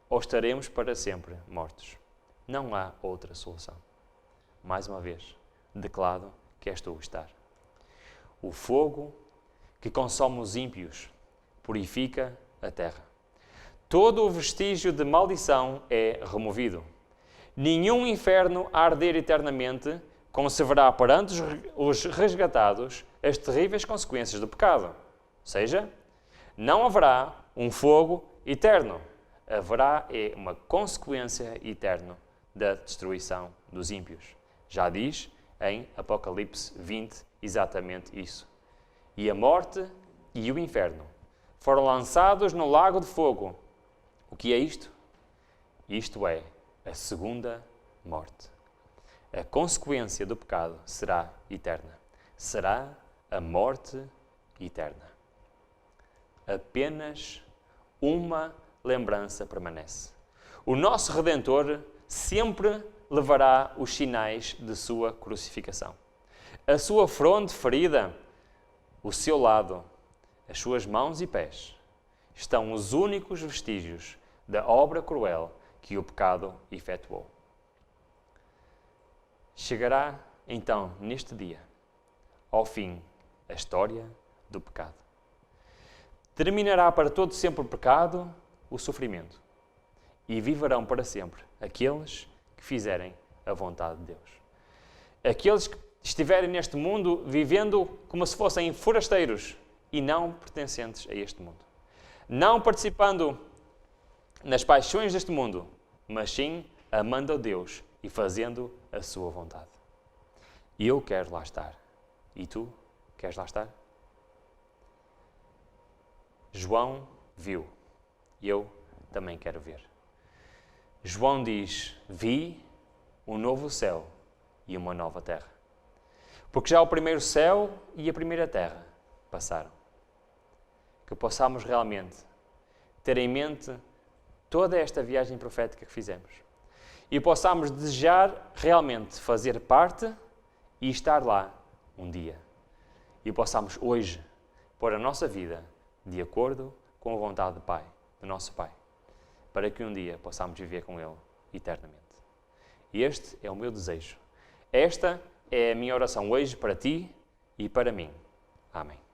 ou estaremos para sempre mortos. Não há outra solução. Mais uma vez, declaro que és tu estar. O fogo que consome os ímpios purifica a terra. Todo o vestígio de maldição é removido. Nenhum inferno a arder eternamente conservará perante os resgatados as terríveis consequências do pecado. Ou seja, não haverá um fogo eterno. Haverá uma consequência eterna da destruição dos ímpios. Já diz em Apocalipse 20 exatamente isso. E a morte e o inferno foram lançados no lago de fogo. O que é isto? Isto é a segunda morte. A consequência do pecado será eterna. Será a morte eterna. Apenas uma lembrança permanece. O nosso Redentor sempre levará os sinais de sua crucificação. A sua fronte ferida, o seu lado, as suas mãos e pés, estão os únicos vestígios da obra cruel que o pecado efetuou. Chegará, então, neste dia, ao fim, a história do pecado. Terminará para todo sempre o pecado, o sofrimento. E viverão para sempre aqueles que fizerem a vontade de Deus. Aqueles que estiverem neste mundo vivendo como se fossem forasteiros e não pertencentes a este mundo. Não participando nas paixões deste mundo, mas sim amando a Deus e fazendo a sua vontade. Eu quero lá estar. E tu, queres lá estar? João viu. Eu também quero ver. João diz, vi um novo céu e uma nova terra. Porque já o primeiro céu e a primeira terra passaram. Que possamos realmente ter em mente toda esta viagem profética que fizemos. E possamos desejar realmente fazer parte e estar lá um dia. E possamos hoje pôr a nossa vida de acordo com a vontade do Pai, do nosso Pai, para que um dia possamos viver com Ele eternamente. E este é o meu desejo. Esta é a minha oração hoje para ti e para mim. Amém.